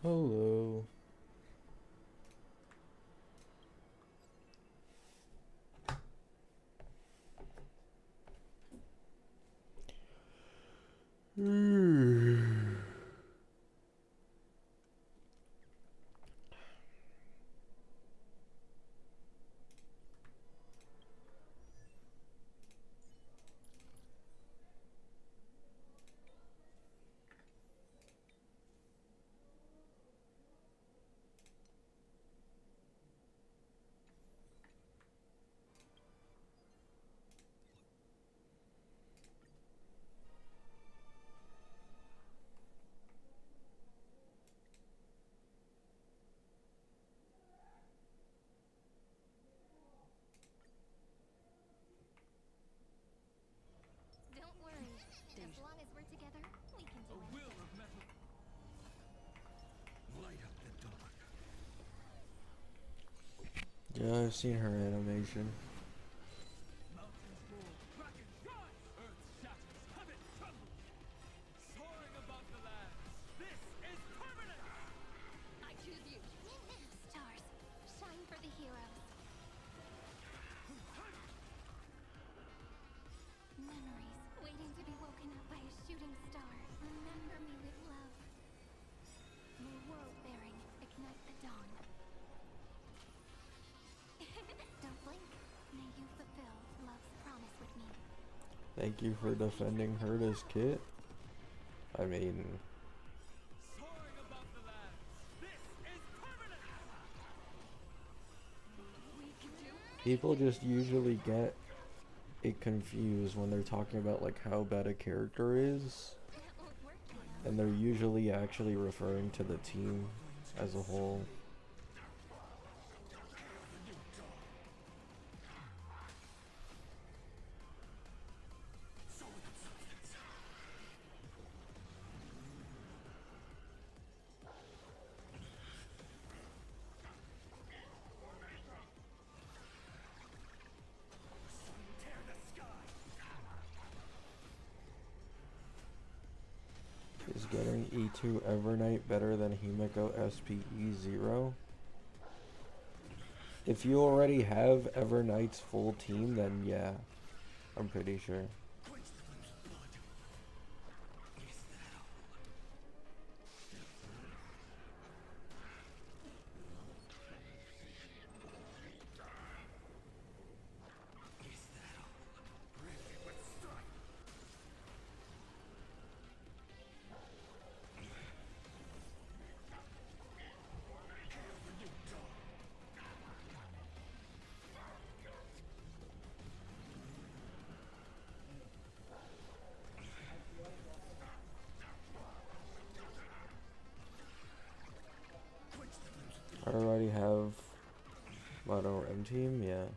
Hello. Don't worry. As long as we're together, we can do anything. Light up the dark. Yeah, I've seen her animation. Mountains roar, krakens rise. Earth shatters, heaven trembles. Soaring above the lands. This is permanent. I choose you. Stars, shine for the heroes. Memories waiting to be woken up by a shooting star. Remember me with love. May world-bearing ignite the dawn. Don't blink. May you fulfill love's promise with me. Thank you for defending her as Kit. I mean, Soaring above the lands. This is permanent. We can do people just usually get it confused when they're talking about like how bad a character is, that won't work, and they're usually actually referring to the team as a whole. Tear the sky. Is getting E2 Evernight better than Himiko SPE 0? If you already have Evernight's full team, then yeah, I'm pretty sure. Quench the flames of blood. Is that all? Is that all? Rip it with strife. Hail the new dawn. Quench the flames of I blood. already have Mono M team, yeah.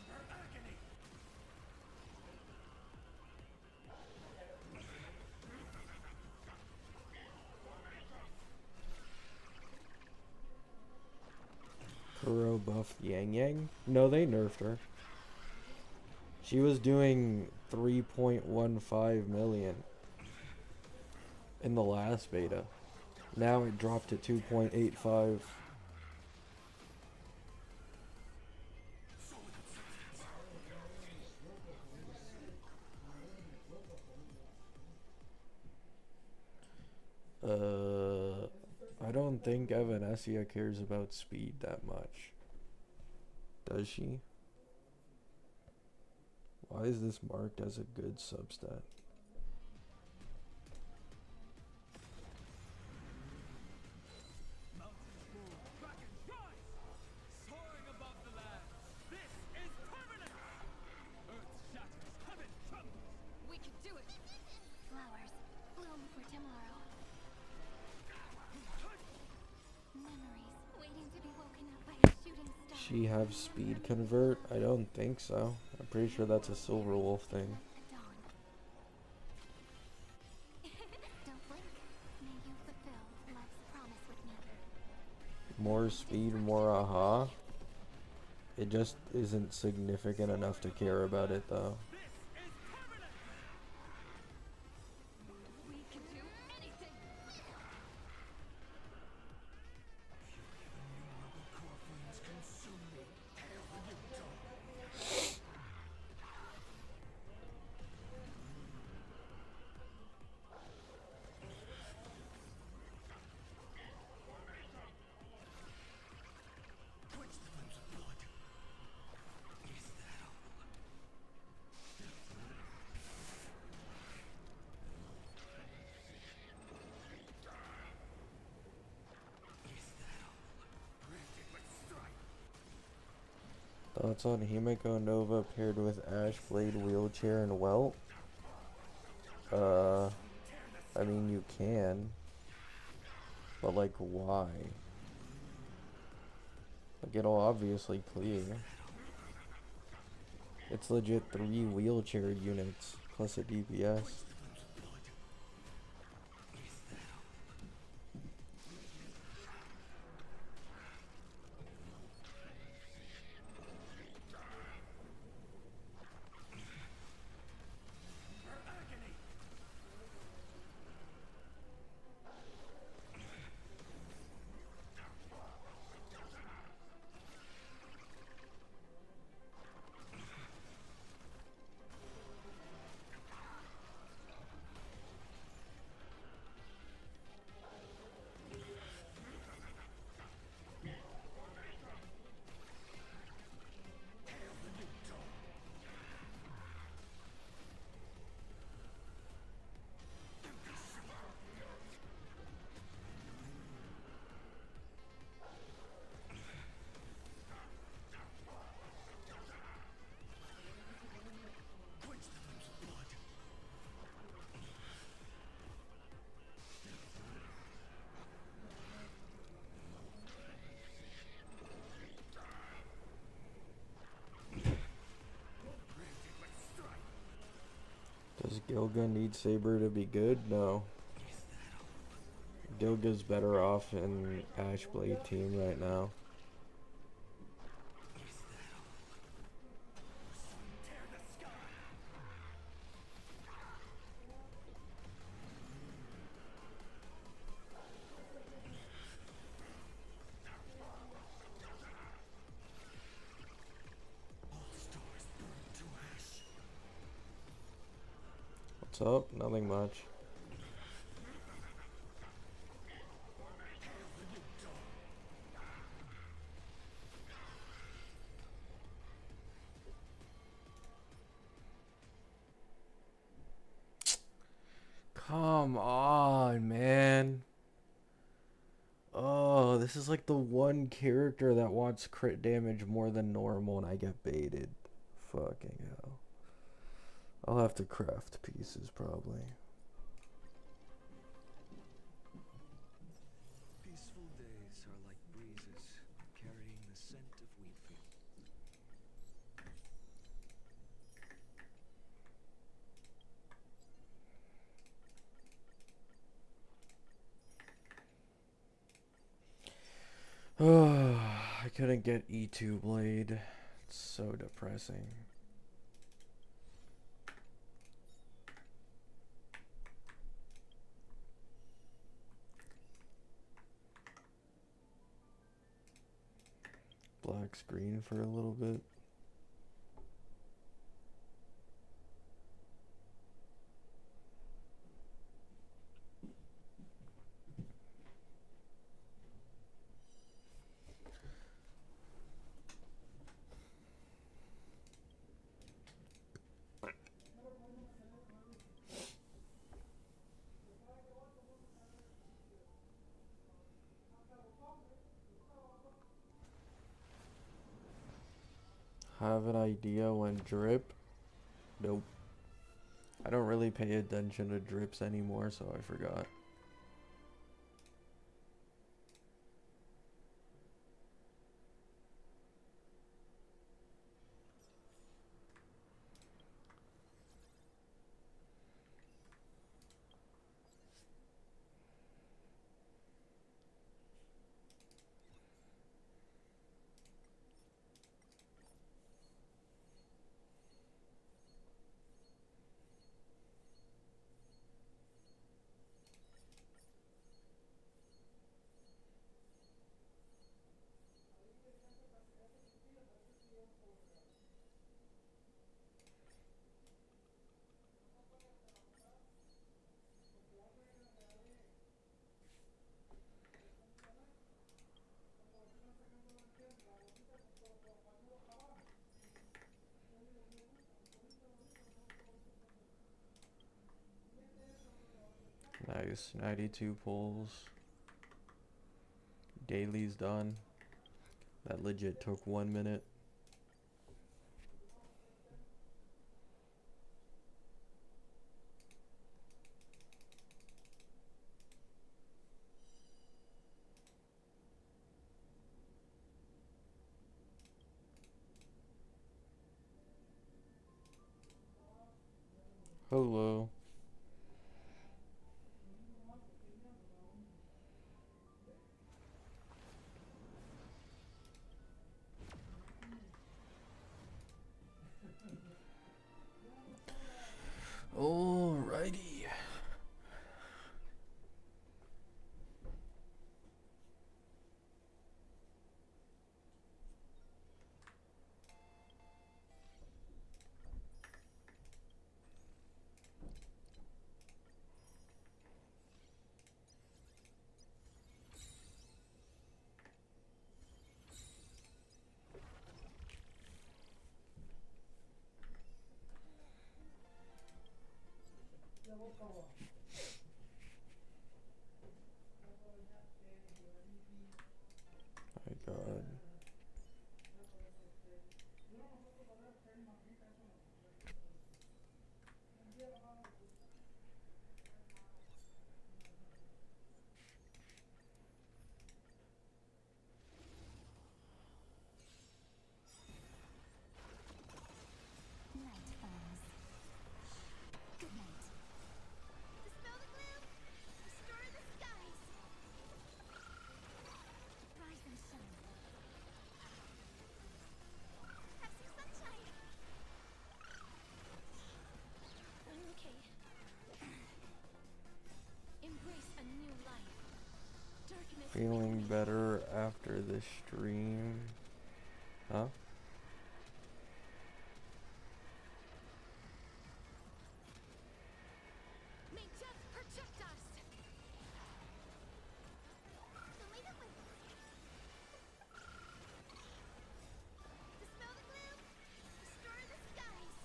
Her agony. Kuro buffed Yang Yang? No, they nerfed her. She was doing 3.15 million in the last beta. Now it dropped to 2.85. I don't think Evanescia cares about speed that much. Does she? Why is this marked as a good substat? Mountains roar, krakens rise. Soaring above the lands. This is permanent. Earth shatters, heaven trembles. We can do it! Flowers, bloom for tomorrow. Memories waiting to be woken up by a shooting star. She have speed convert? I don't think so. I'm pretty sure that's a Silver Wolf thing. Like the dawn. Don't blink. May you fulfill love's promise with me. More speed, more aha. It just isn't significant enough to care about it though. This is permanent! We can do anything! Thoughts on Himeko Nova paired with Ashblade, Wheelchair, and Welt? I mean, you can. But, like, why? Like, it'll obviously clear. It's legit 3 wheelchair units plus a DPS. Does Gilga need Saber to be good? No. Gilga's better off in Ashblade team right now. What's up? Nothing much. Come on, man. Oh, this is like the one character that wants crit damage more than normal and I get baited. Fucking hell. I'll have to craft pieces probably. Peaceful days are like breezes, carrying the scent of wheatfield. Oh, I couldn't get E2 Blade. It's so depressing. Black screen for a little bit. Have an idea when drip? Nope. I don't really pay attention to drips anymore, so I forgot. Nice. 92 pulls. Daily's done. That legit took 1 minute. Hello. Alrighty. My God. Night falls. Good night. Dispel the gloom. Restore the skies. Rise and shine. Have some sunshine. Okay. Embrace a new life. Darkness. Feeling better after the stream. Huh? May death protect us. Don't leave it with us. Dispel the gloom. Restore the skies.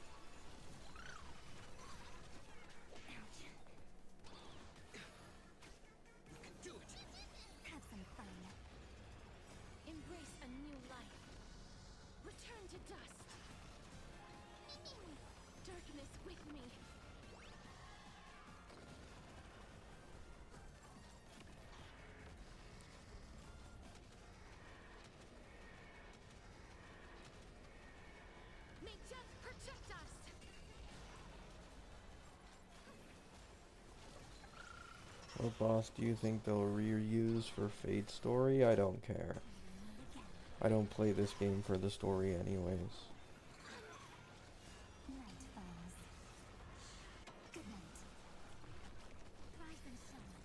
Ouch. Do it! Have some fun. Embrace a new life. Return to dust. Darkness with me. May death protect us. What boss do you think they'll reuse for Fate Story? I don't care. I don't play this game for the story anyways. Night falls. Good night. Rise and shine.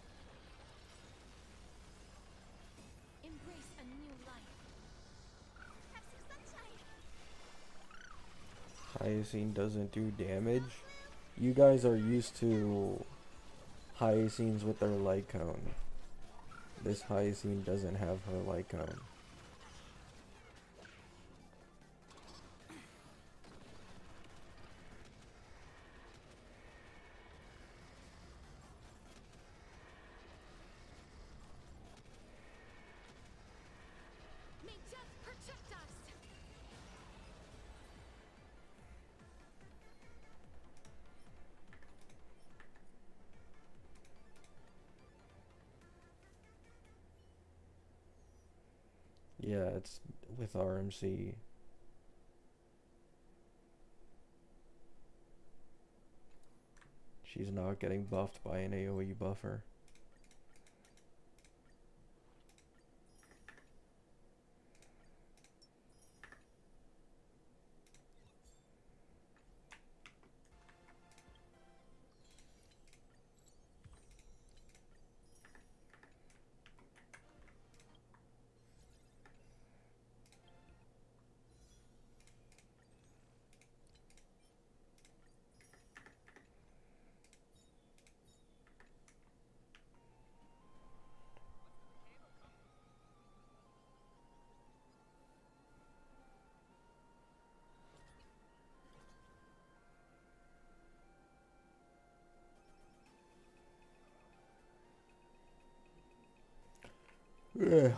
Embrace a new life. Have some sunshine. Hyacine doesn't do damage. You guys are used to Hyacines with their light cone. This Hyacine doesn't have her light cone. May death protect us. Yeah, it's with RMC. She's not getting buffed by an AoE buffer. Yeah.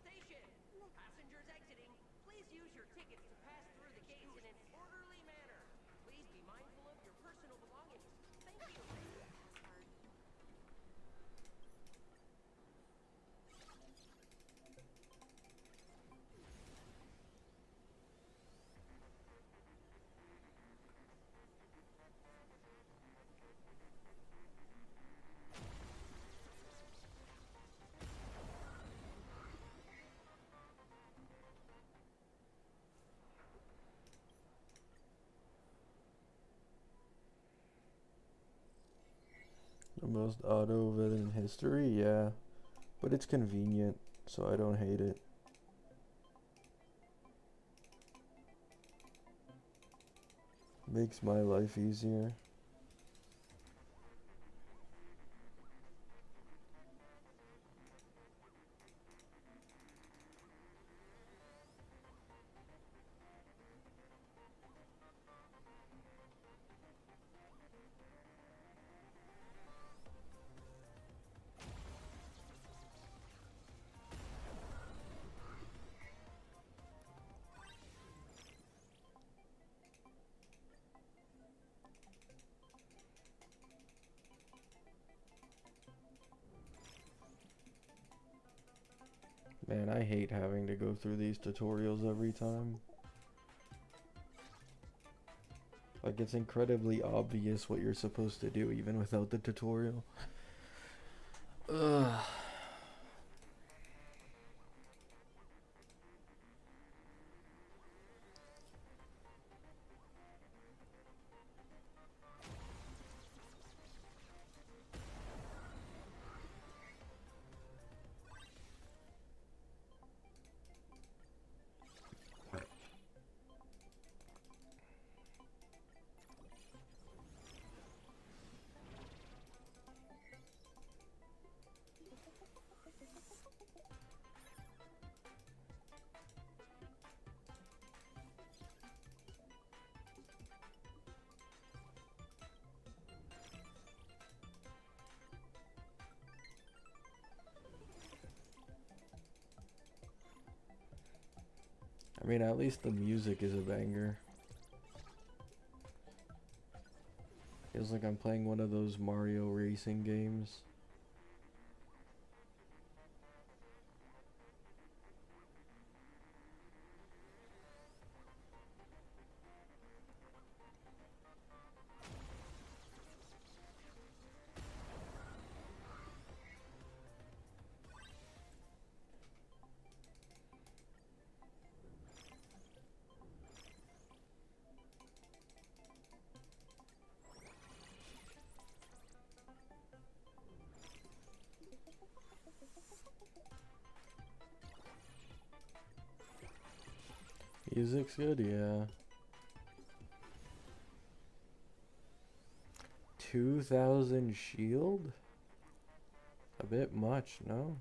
Station! Passengers exiting, please use your tickets to pass through the gates in an orderly manner. Please be mindful of your personal belongings. Thank you. Password. The most auto event in history, yeah. But it's convenient, so I don't hate it. Makes my life easier. Man, I hate having to go through these tutorials every time. Like, it's incredibly obvious what you're supposed to do even without the tutorial. Ugh. I mean, at least the music is a banger. Feels like I'm playing one of those Mario racing games. Music's good, yeah. 2,000 shield? A bit much, no?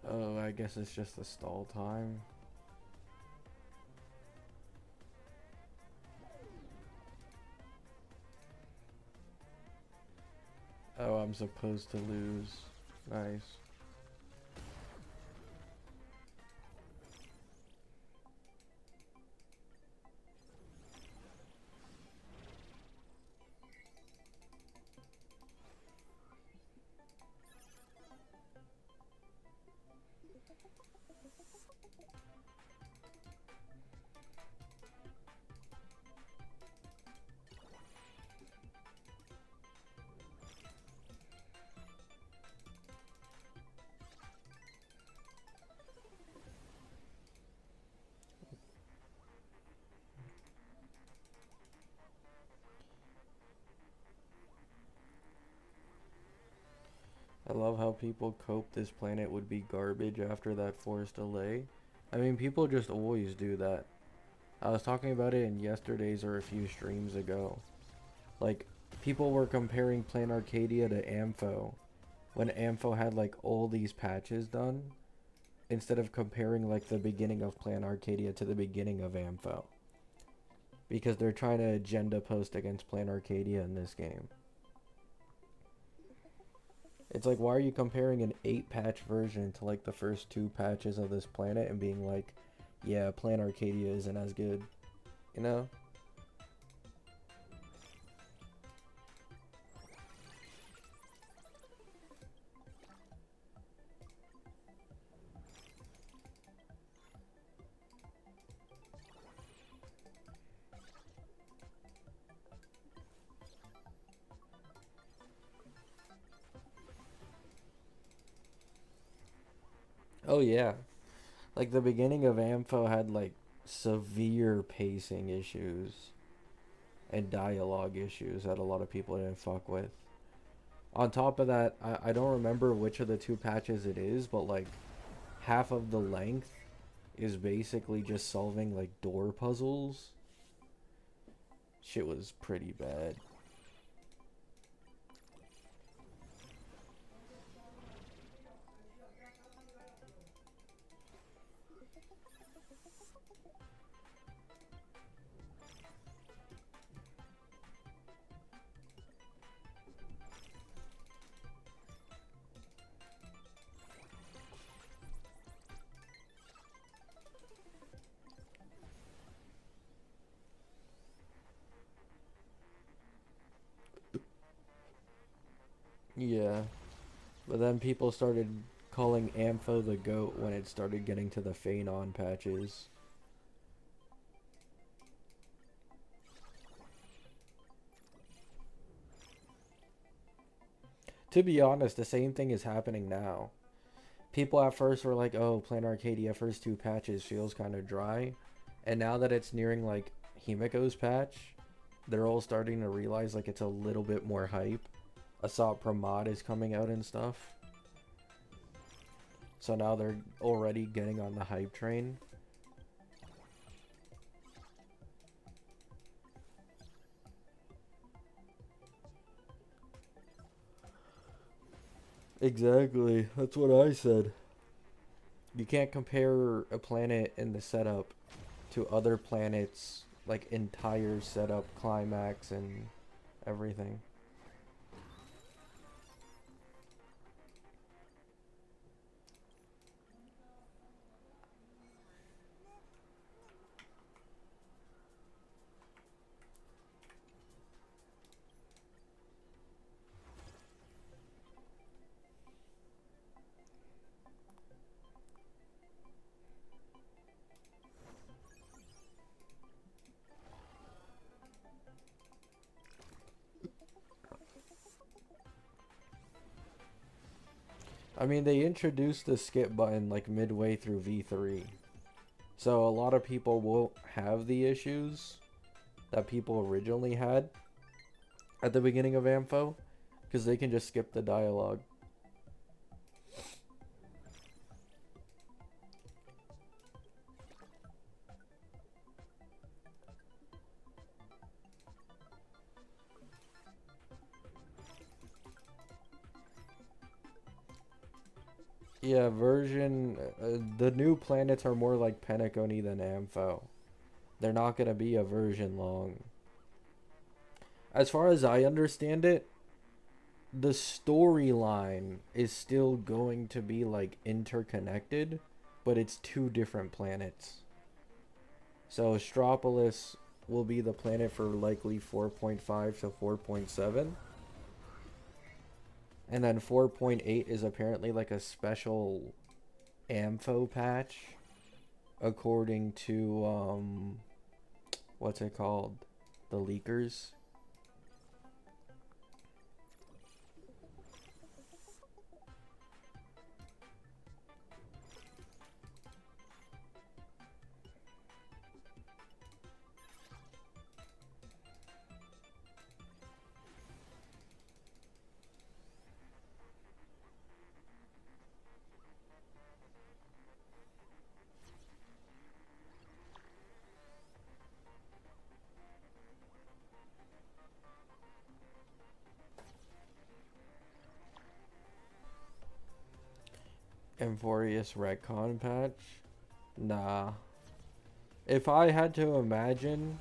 Oh, I guess it's just the stall time. Oh, I'm supposed to lose. Nice. I love how people cope this planet would be garbage after that forced delay. I mean, people just always do that. I was talking about it in yesterday's or a few streams ago. Like, people were comparing Plan Arcadia to Ampho when Ampho had like all these patches done, instead of comparing like the beginning of Plan Arcadia to the beginning of Ampho. Because they're trying to agenda post against Plan Arcadia in this game. It's like, why are you comparing an 8-patch version to like the first 2 patches of this planet and being like, yeah, Plan Arcadia isn't as good, you know? Oh yeah. Like the beginning of Ampho had like severe pacing issues and dialogue issues that a lot of people didn't fuck with. On top of that, I don't remember which of the 2 patches it is, but like half of the length is basically just solving like door puzzles. Shit was pretty bad. Yeah. But then people started calling Ampho the GOAT when it started getting to the Phanon patches. To be honest, the same thing is happening now. People at first were like, oh, Plan Arcadia first 2 patches feels kind of dry. And now that it's nearing like Himiko's patch, they're all starting to realize like it's a little bit more hype. Assault Pramod is coming out and stuff. So now they're already getting on the hype train. Exactly. That's what I said. You can't compare a planet in the setup to other planets, like entire setup, climax, and everything. I mean, they introduced the skip button like midway through V3. So a lot of people won't have the issues that people originally had at the beginning of Ampho, because they can just skip the dialogue. Yeah, the new planets are more like Penacony than Ampho. They're not gonna be a version long. As far as I understand it, the storyline is still going to be like interconnected, but it's 2 different planets. So Astropolis will be the planet for likely 4.5 to 4.7. And then 4.8 is apparently like a special Ampho patch, according to what's it called? The leakers. Amphorius retcon patch? Nah. If I had to imagine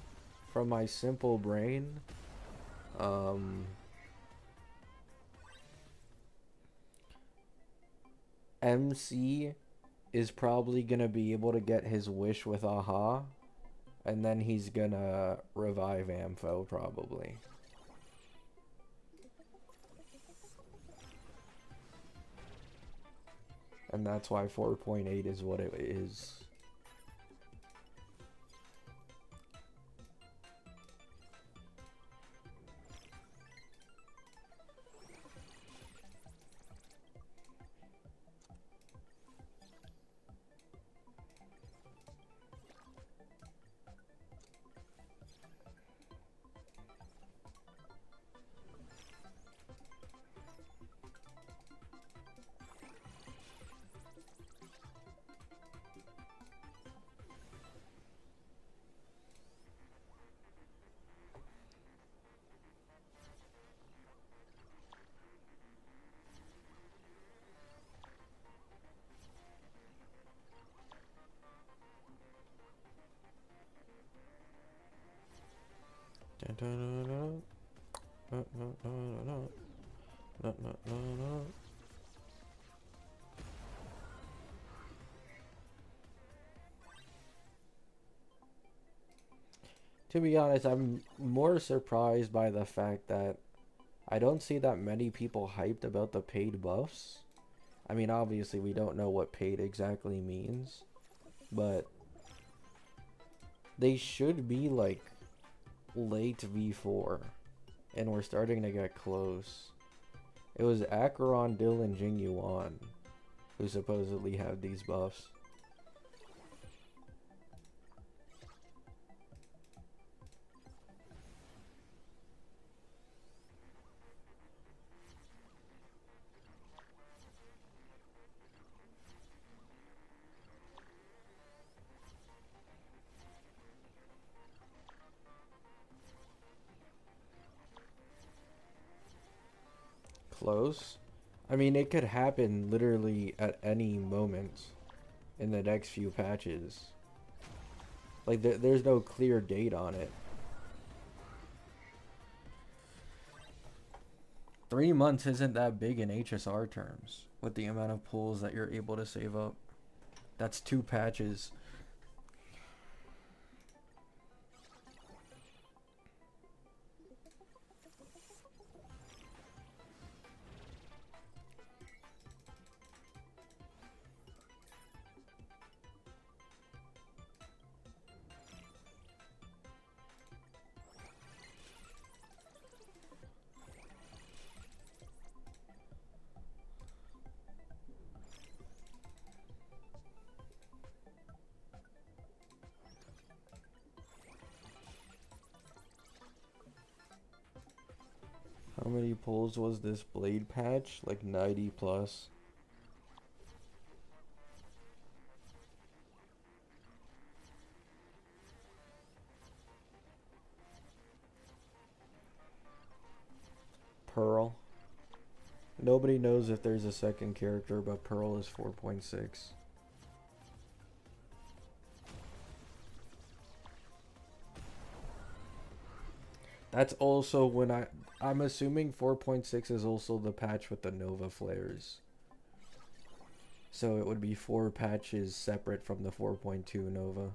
from my simple brain, MC is probably gonna be able to get his wish with Aha, and then he's gonna revive Ampho probably. And that's why 4.8 is what it is. To be honest, I'm more surprised by the fact that I don't see that many people hyped about the paid buffs. I mean, obviously we don't know what paid exactly means, but they should be like late V4, and we're starting to get close. It was Acheron, Dill, and Jing Yuan who supposedly have these buffs. Close? I mean, it could happen literally at any moment in the next few patches. Like, there's no clear date on it. 3 months isn't that big in HSR terms with the amount of pulls that you're able to save up. That's 2 patches. How many pulls was this blade patch? Like 90 plus. Pearl. Nobody knows if there's a second character, but Pearl is 4.6. That's also when I'm assuming 4.6 is also the patch with the Nova flares. So it would be 4 patches separate from the 4.2 Nova.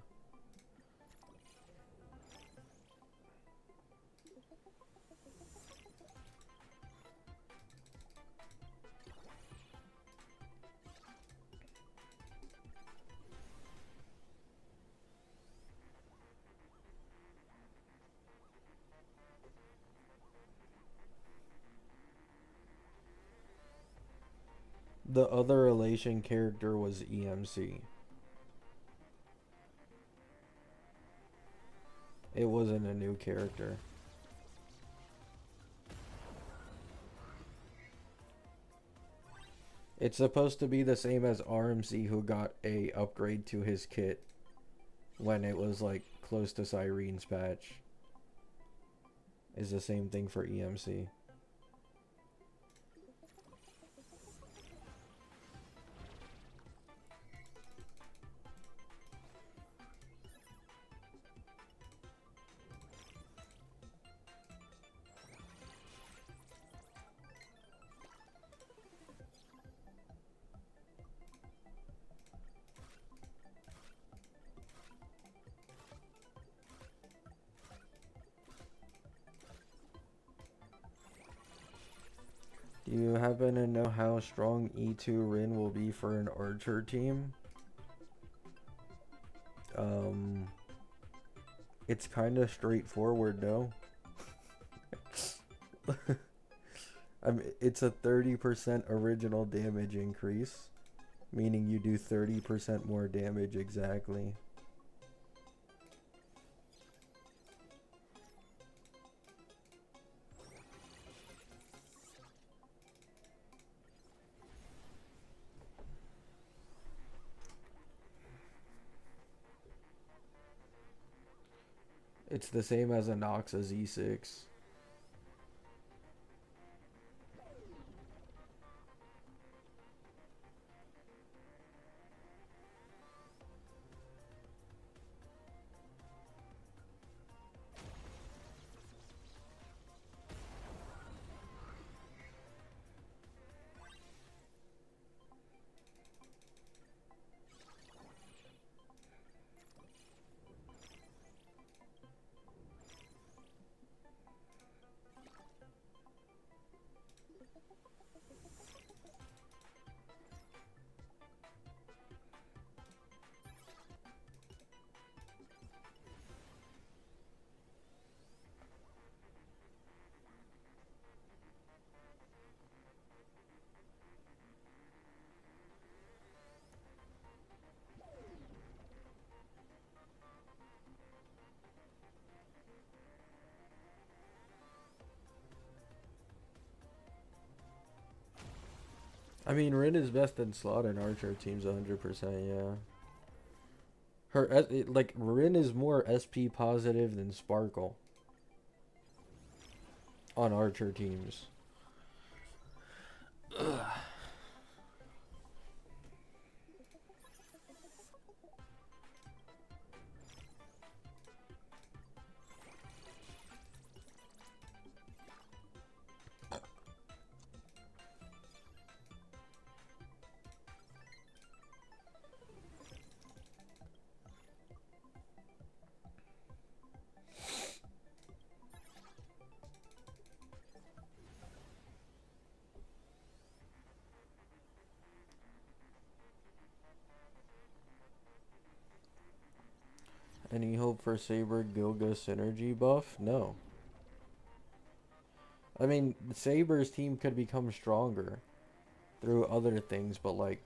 The other Elation character was EMC. It wasn't a new character. It's supposed to be the same as RMC, who got a upgrade to his kit when it was like close to Cyrene's patch. Is the same thing for EMC. happen to know how strong E2 Rin will be for an Archer team? It's kind of straightforward, though. I mean, it's a 30% original damage increase, meaning you do 30% more damage exactly. It's the same as a Noxa Z6. I mean, Rin is best in slot and Archer teams 100%, yeah. Like, Rin is more SP positive than Sparkle on Archer teams. Ugh. Any hope for Saber Gilga synergy buff? No. I mean, Saber's team could become stronger through other things, but like,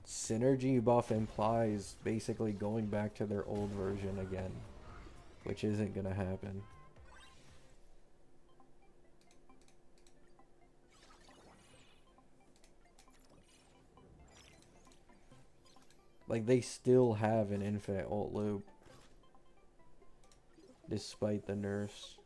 synergy buff implies basically going back to their old version again, which isn't gonna happen. Like, they still have an infinite ult loop despite the nerfs.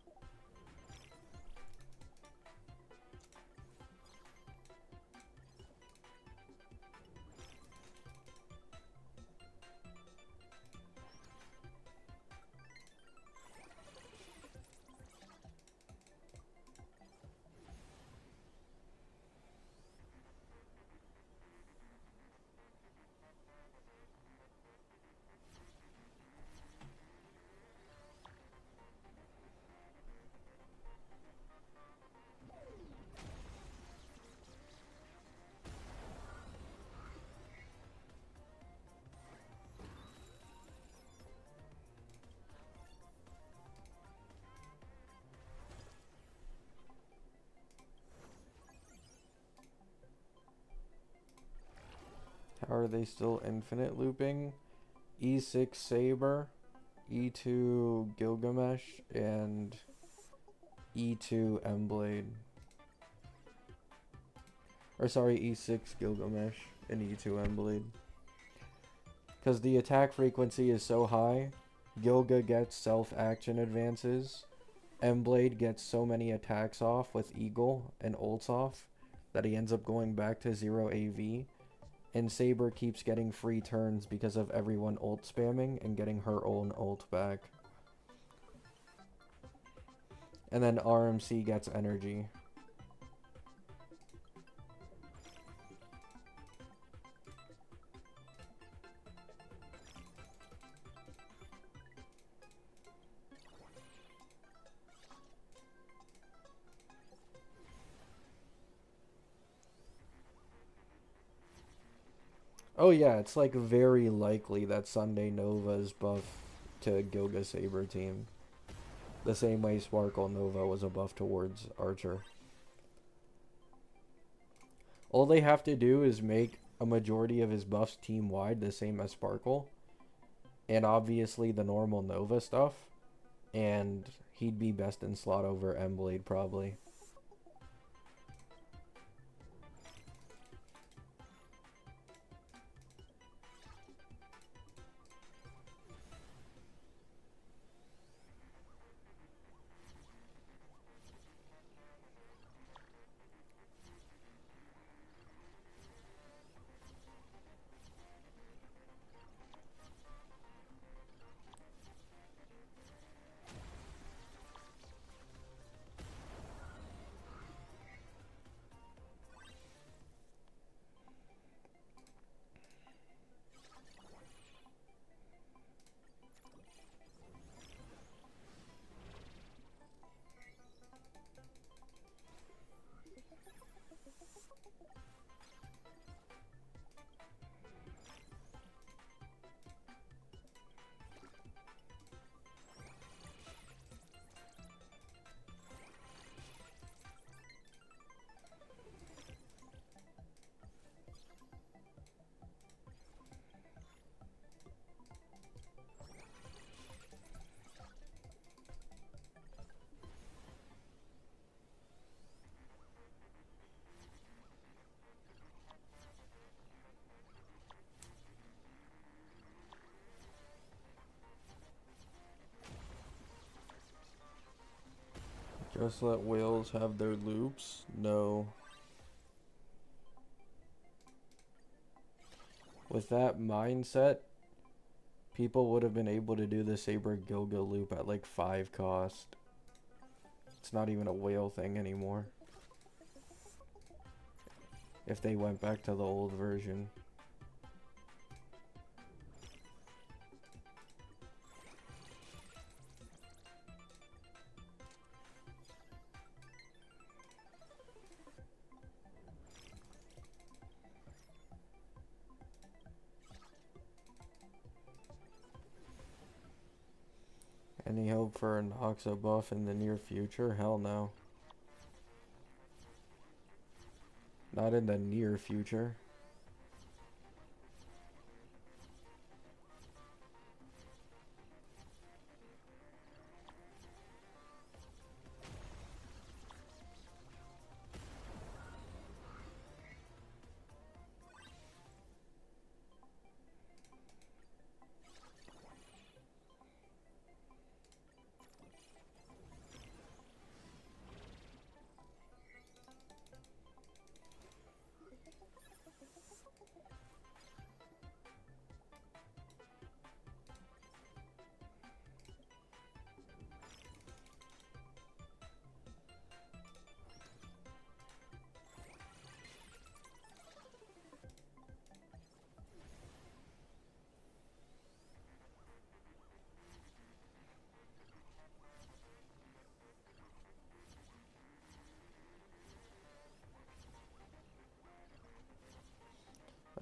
How are they still infinite looping? E6 Saber, E2 Gilgamesh, and E2 Emblade. Or sorry, E6 Gilgamesh and E2 Emblade. Because the attack frequency is so high, Gilga gets self-action advances, Emblade gets so many attacks off with Eagle and ults off that he ends up going back to 0 AV, and Saber keeps getting free turns because of everyone ult spamming and getting her own ult back. And then RMC gets energy. Oh yeah, it's like very likely that Sunday Nova's buff to Gilga Saber team. The same way Sparkle Nova was a buff towards Archer. All they have to do is make a majority of his buffs team-wide the same as Sparkle. And obviously the normal Nova stuff. And he'd be best in slot over Emblade probably. Just let whales have their loops? No. With that mindset, people would have been able to do the Saber Gilga loop at like 5 cost. It's not even a whale thing anymore. If they went back to the old version. Any hope for an Noxa buff in the near future? Hell no. Not in the near future.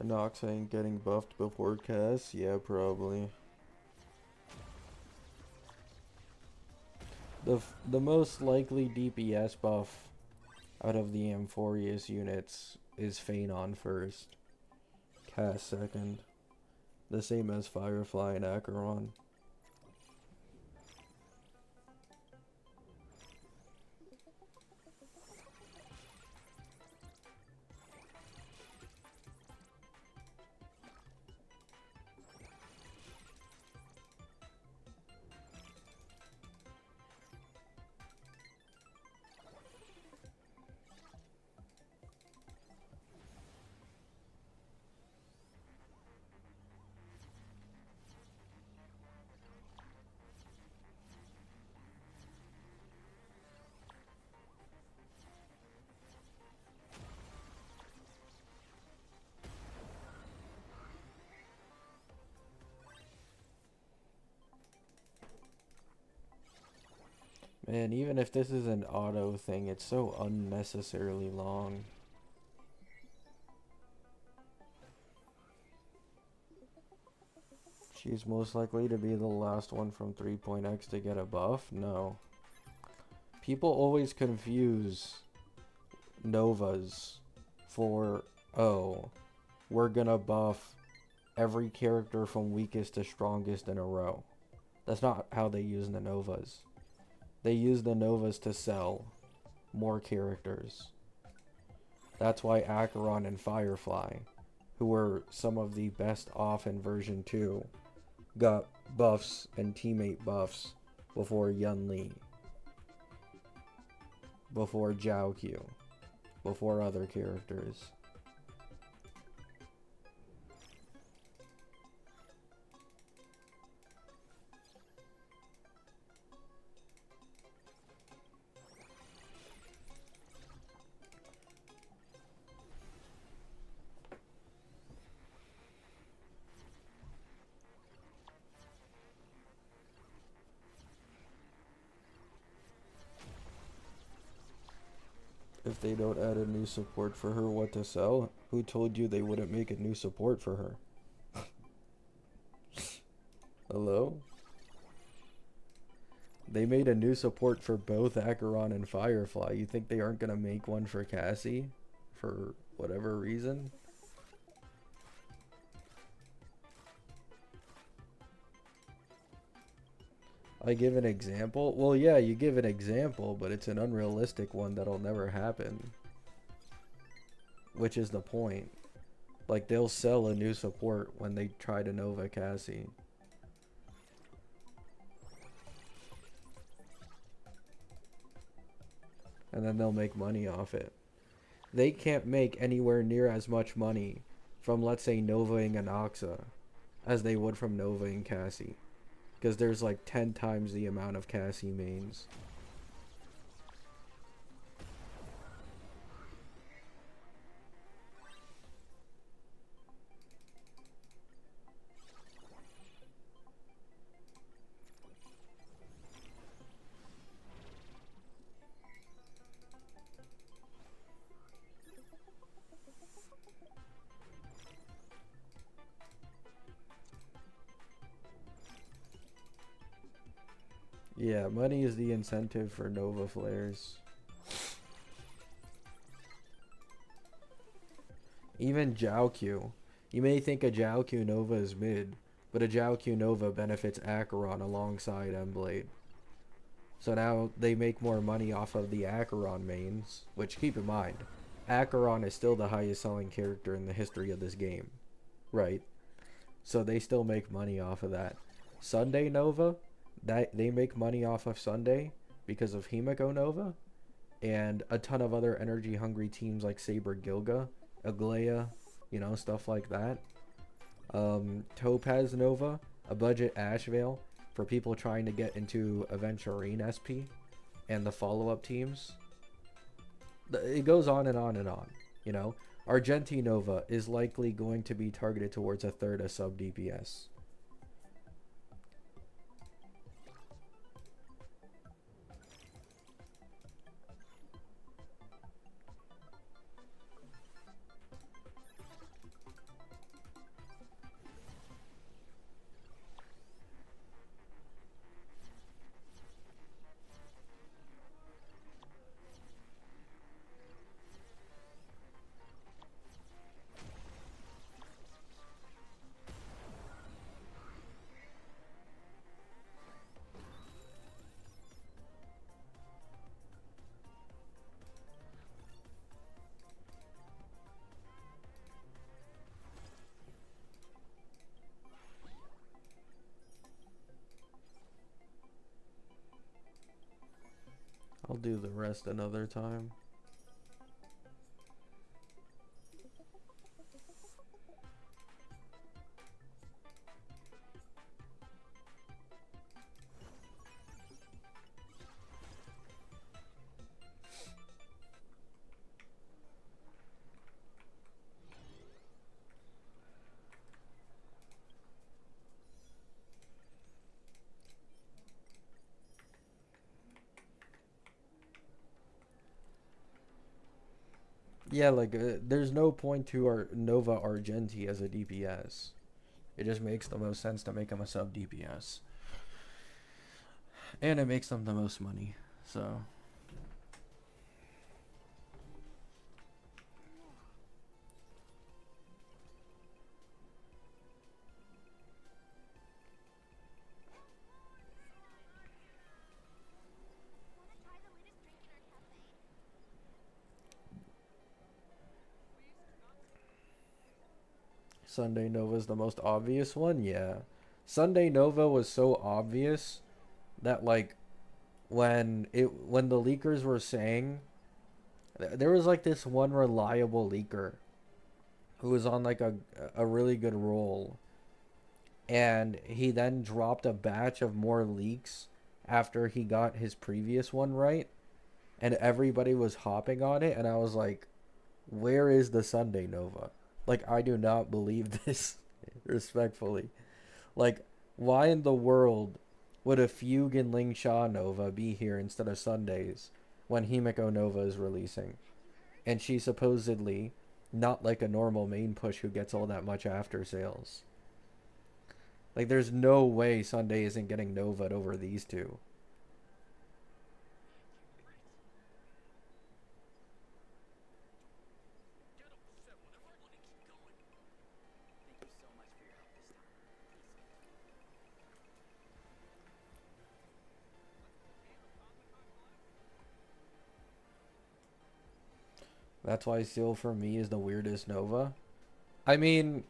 Nox ain't getting buffed before Cass? Yeah, probably. The most likely DPS buff out of the Amphorius units is Phanon first. Cass second. The same as Firefly and Acheron. Man, even if this is an auto thing, it's so unnecessarily long. She's most likely to be the last one from 3.x to get a buff? No. People always confuse Novas for, oh, we're gonna buff every character from weakest to strongest in a row. That's not how they use the Novas. They use the Novas to sell more characters. That's why Acheron and Firefly, who were some of the best off in version 2, got buffs and teammate buffs before Yun Li, before Zhao Q, before other characters. If they don't add a new support for her, what to sell? Who told you they wouldn't make a new support for her? Hello? They made a new support for both Acheron and Firefly. You think they aren't gonna make one for Cassie? For whatever reason? I give an example? Well, yeah, you give an example, but it's an unrealistic one that'll never happen. Which is the point. Like, they'll sell a new support when they try to Nova Cassie. And then they'll make money off it. They can't make anywhere near as much money from, let's say, Novaing Inoxa as they would from Novaing Cassie. Because there's like 10 times the amount of Cassie mains. Yeah, money is the incentive for Nova flares. Even Zhao Q. You may think a Zhao Q Nova is mid, but a Zhao Q Nova benefits Acheron alongside Emblade. So now they make more money off of the Acheron mains, which, keep in mind, Acheron is still the highest selling character in the history of this game. Right? So they still make money off of that. Sunday Nova, that they make money off of Sunday because of Himiko Nova and a ton of other energy hungry teams like Saber Gilga, Aglaya, you know, stuff like that. Topaz Nova, a budget Ashvale for people trying to get into Aventurine SP and the follow-up teams. It goes on and on and on, you know. Argenti Nova is likely going to be targeted towards a third of sub DPS. I'll do the rest another time. Yeah, like, there's no point to our Nova Argenti as a DPS. It just makes the most sense to make him a sub DPS. And it makes them the most money. So Wanna try the latest drink in our cafe? Sunday Nova is the most obvious one, yeah. Sunday Nova was so obvious that like when the leakers were saying there was like this one reliable leaker who was on like a really good roll, and he then dropped a batch of more leaks after he got his previous one right, and everybody was hopping on it, and I was like, where is the Sunday Nova? Like, I do not believe this. Respectfully, like, why in the world would a Fugue and Ling Sha Nova be here instead of Sundays when Himiko Nova is releasing? And she's supposedly not like a normal main push who gets all that much after sales. Like, there's no way Sunday isn't getting Nova'd over these two. That's why Seal for me is the weirdest Nova. I mean,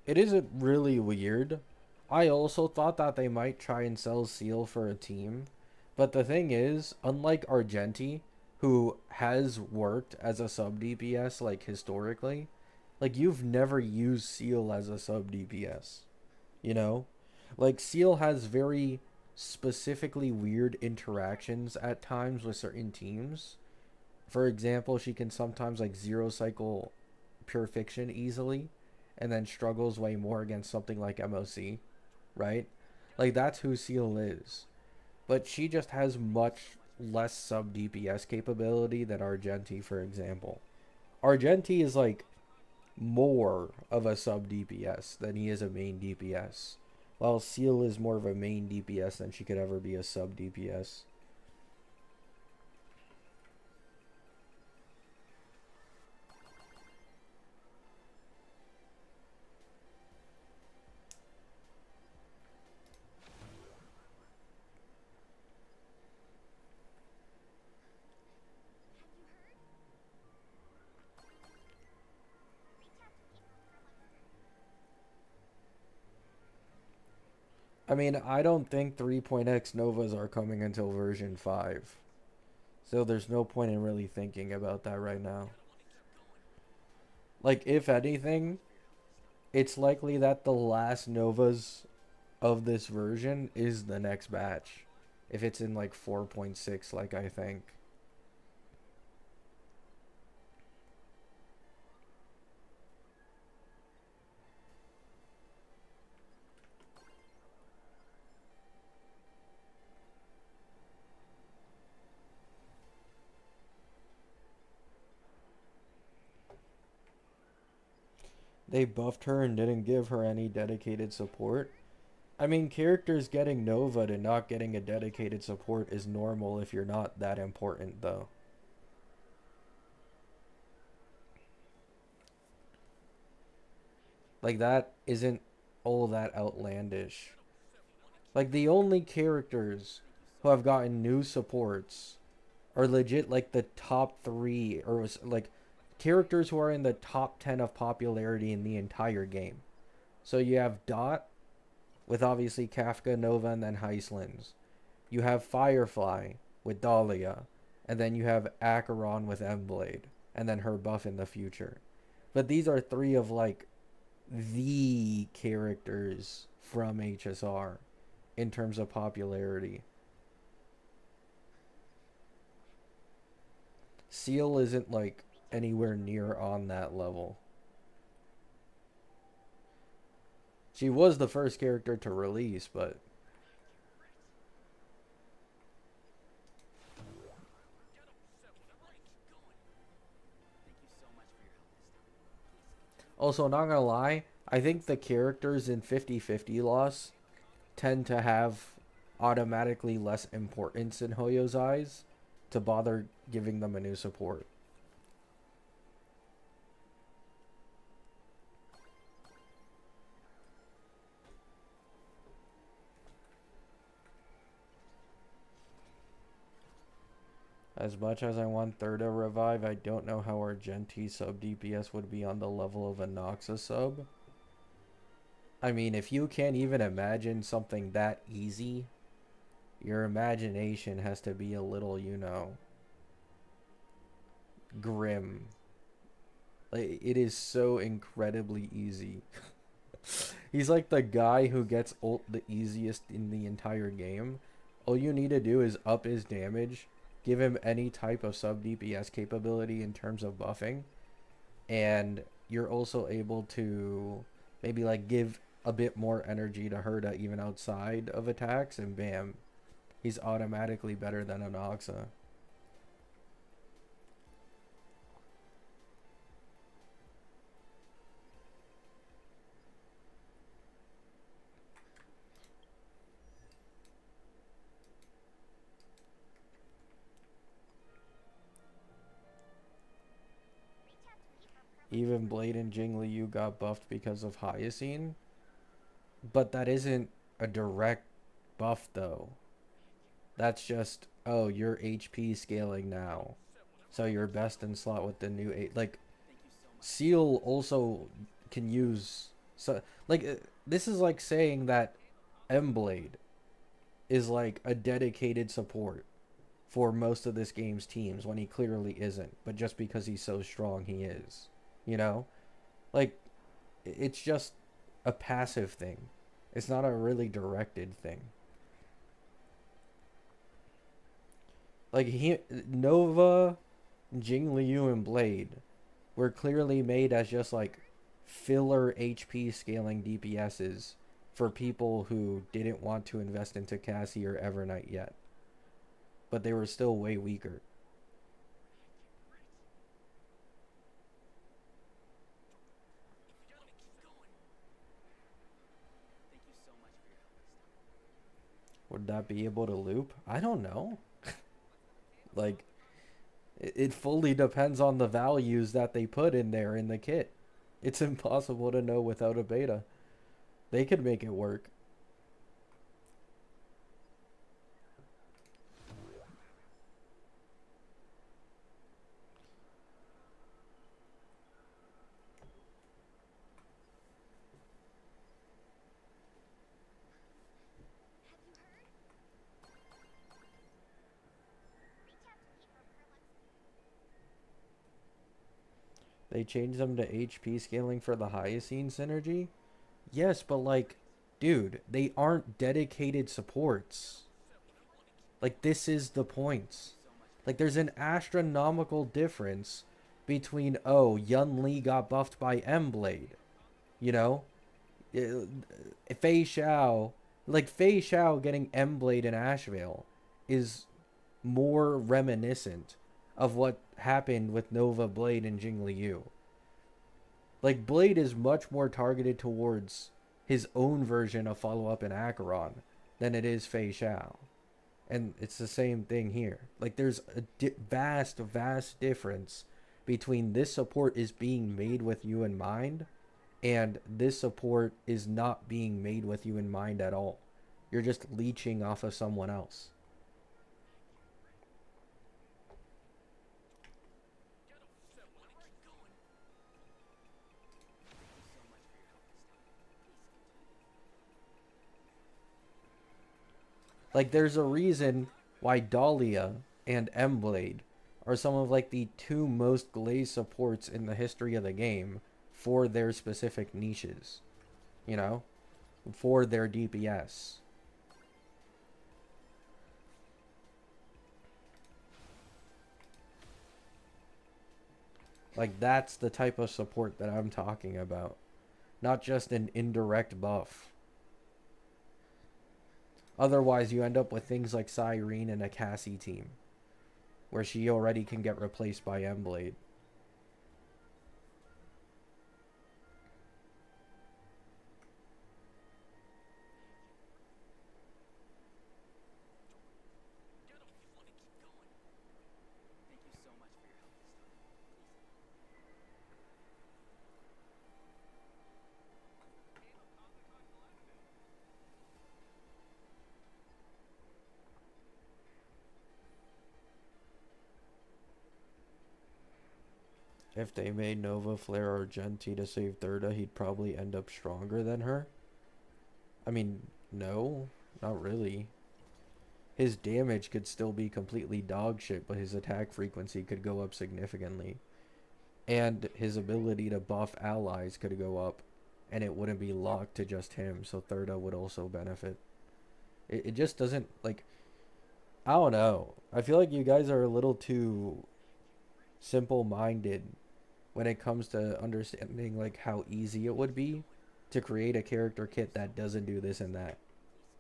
it isn't really weird. I also thought that they might try and sell Seal for a team. But the thing is, unlike Argenti, who has worked as a sub DPS like historically, like you've never used Seal as a sub DPS. You know? Like Seal has very specifically weird interactions at times with certain teams. For example, she can sometimes like zero cycle Pure Fiction easily and then struggles way more against something like MOC, right? Like that's who Seal is. But she just has much less sub DPS capability than Argenti, for example. Argenti is like more of a sub DPS than he is a main DPS. While Seal is more of a main DPS than she could ever be a sub DPS. Have you heard? Reach out to people for like I mean, I don't think 3.x Novas are coming until version 5. So there's no point in really thinking about that right now. Like, if anything, it's likely that the last Novas of this version is the next batch. If it's in like 4.6, like I think. They buffed her and didn't give her any dedicated support. I mean, characters getting Nova and not getting a dedicated support is normal if you're not that important, though. Like, that isn't all that outlandish. Like, the only characters who have gotten new supports are legit, like, the top 3, or, like, characters who are in the top 10 of popularity in the entire game. So you have Dot, with obviously Kafka, Nova, and then Heislands. You have Firefly with Dahlia, and then you have Acheron with Emblade, and then her buff in the future. But these are 3 of like the characters from HSR in terms of popularity. Seal isn't like anywhere near on that level. She was the first character to release, but also, not gonna lie, I think the characters in 50/50 loss tend to have automatically less importance in Hoyo's eyes to bother giving them a new support. As much as I want Third to revive, I don't know how our Gen-T sub DPS would be on the level of a Noxa sub. I mean, if you can't even imagine something that easy, your imagination has to be a little, you know, grim. Like, it is so incredibly easy. He's like the guy who gets ult the easiest in the entire game. All you need to do is up his damage, give him any type of sub DPS capability in terms of buffing, and you're also able to maybe like give a bit more energy to Herta even outside of attacks, and bam, he's automatically better than a Noxa. Even Blade and Jingliu got buffed because of Hyacine, but that isn't a direct buff though. That's just, oh, you're HP scaling now, so you're best in slot with the new 8. Like, Seal also can use, so like this is like saying that M-Blade is like a dedicated support for most of this game's teams when he clearly isn't, but just because he's so strong he is, you know? Like, it's just a passive thing. It's not a really directed thing. Like, Nova, Jingliu, and Blade were clearly made as just like filler HP scaling DPSs for people who didn't want to invest into Cassie or Evernight yet. But they were still way weaker. Would that be able to loop? I don't know. Like, it fully depends on the values that they put in there in the kit. It's impossible to know without a beta. They could make it work. They changed them to HP scaling for the Hyacine synergy? Yes, but like, dude, they aren't dedicated supports. Like, this is the point. Like, there's an astronomical difference between, oh, Yun Li got buffed by M-Blade. You know? Fei Xiao, like, Fei Xiao getting M-Blade in Ashvale is more reminiscent of what happened with Nova, Blade, and Jingliu. Like, Blade is much more targeted towards his own version of follow-up in Acheron than it is Fei Xiao. And it's the same thing here. Like, there's a vast, vast difference between this support is being made with you in mind and this support is not being made with you in mind at all. You're just leeching off of someone else. Like, there's a reason why Dahlia and M-Blade are some of, like, the two most glazed supports in the history of the game for their specific niches. You know? For their DPS. Like, that's the type of support that I'm talking about. Not just an indirect buff. Otherwise, you end up with things like Cyrene and a Cassie team, where she already can get replaced by M-Blade. if they made Nova Flare Argenti to save Thirda, he'd probably end up stronger than her. I mean, no, not really. His damage could still be completely dog shit, but his attack frequency could go up significantly. And his ability to buff allies could go up, and it wouldn't be locked to just him, so Thirda would also benefit. It just doesn't, like, I don't know. I feel like you guys are a little too simple-minded when it comes to understanding, like, how easy it would be to create a character kit that doesn't do this and that.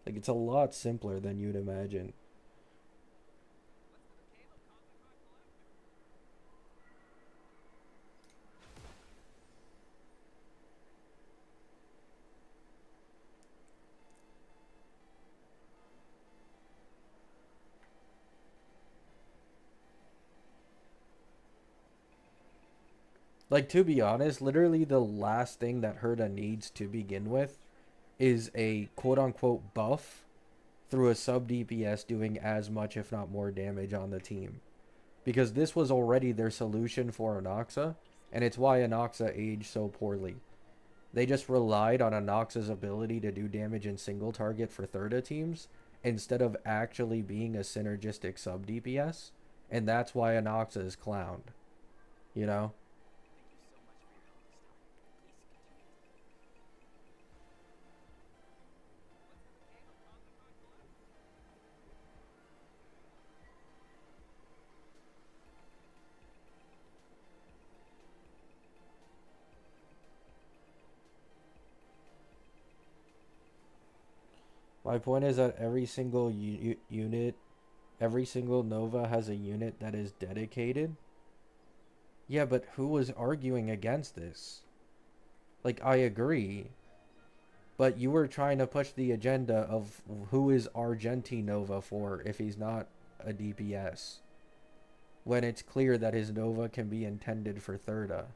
Like, it's a lot simpler than you'd imagine. Like, to be honest, literally the last thing that Herda needs to begin with is a quote-unquote buff through a sub DPS doing as much if not more damage on the team. Because this was already their solution for Inoxa, and it's why Inoxa aged so poorly. They just relied on Inoxa's ability to do damage in single target for Thirda teams, instead of actually being a synergistic sub DPS, and that's why Inoxa is clowned. You know? My point is that every single unit, every single Nova has a unit that is dedicated. Yeah, but who was arguing against this? Like, I agree. But you were trying to push the agenda of who is Argenti Nova for if he's not a DPS. When it's clear that his Nova can be intended for Thirda.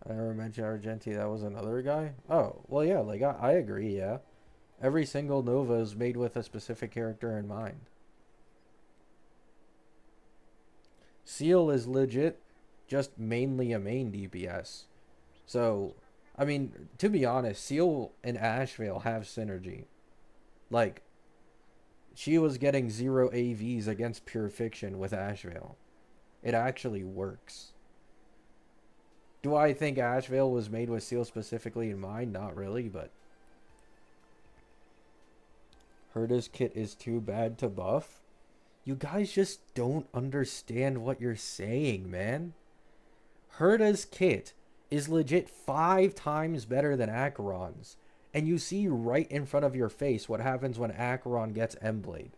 I never mentioned Argenti, that was another guy? Oh, well yeah, like I agree, yeah. Every single Nova is made with a specific character in mind. Seal is legit just mainly a main DPS. So, I mean, to be honest, Seal and Ashvale have synergy. Like, she was getting 0 AVs against Pure Fiction with Ashvale. It actually works. Do I think Ashvale was made with Seal specifically in mind? Not really, but Herda's kit is too bad to buff? You guys just don't understand what you're saying, man. Herda's kit is legit 5 times better than Acheron's. And you see right in front of your face what happens when Acheron gets Emblade.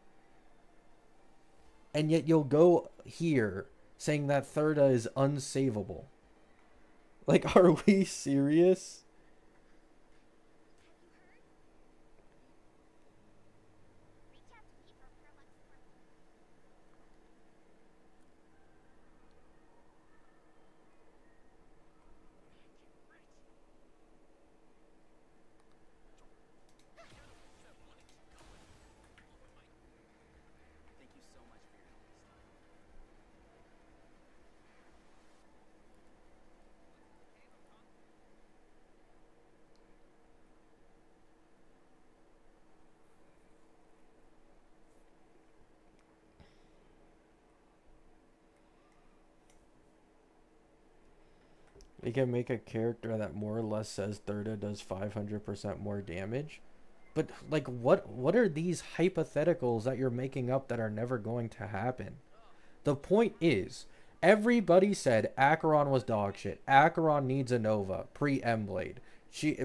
And yet you'll go here saying that Thirda is unsavable. Like, are we serious? We can make a character that more or less says Thirda does 500% more damage. But, like, what are these hypotheticals that you're making up that are never going to happen? The point is, everybody said Acheron was dog shit. Acheron needs a Nova, pre-Emblade.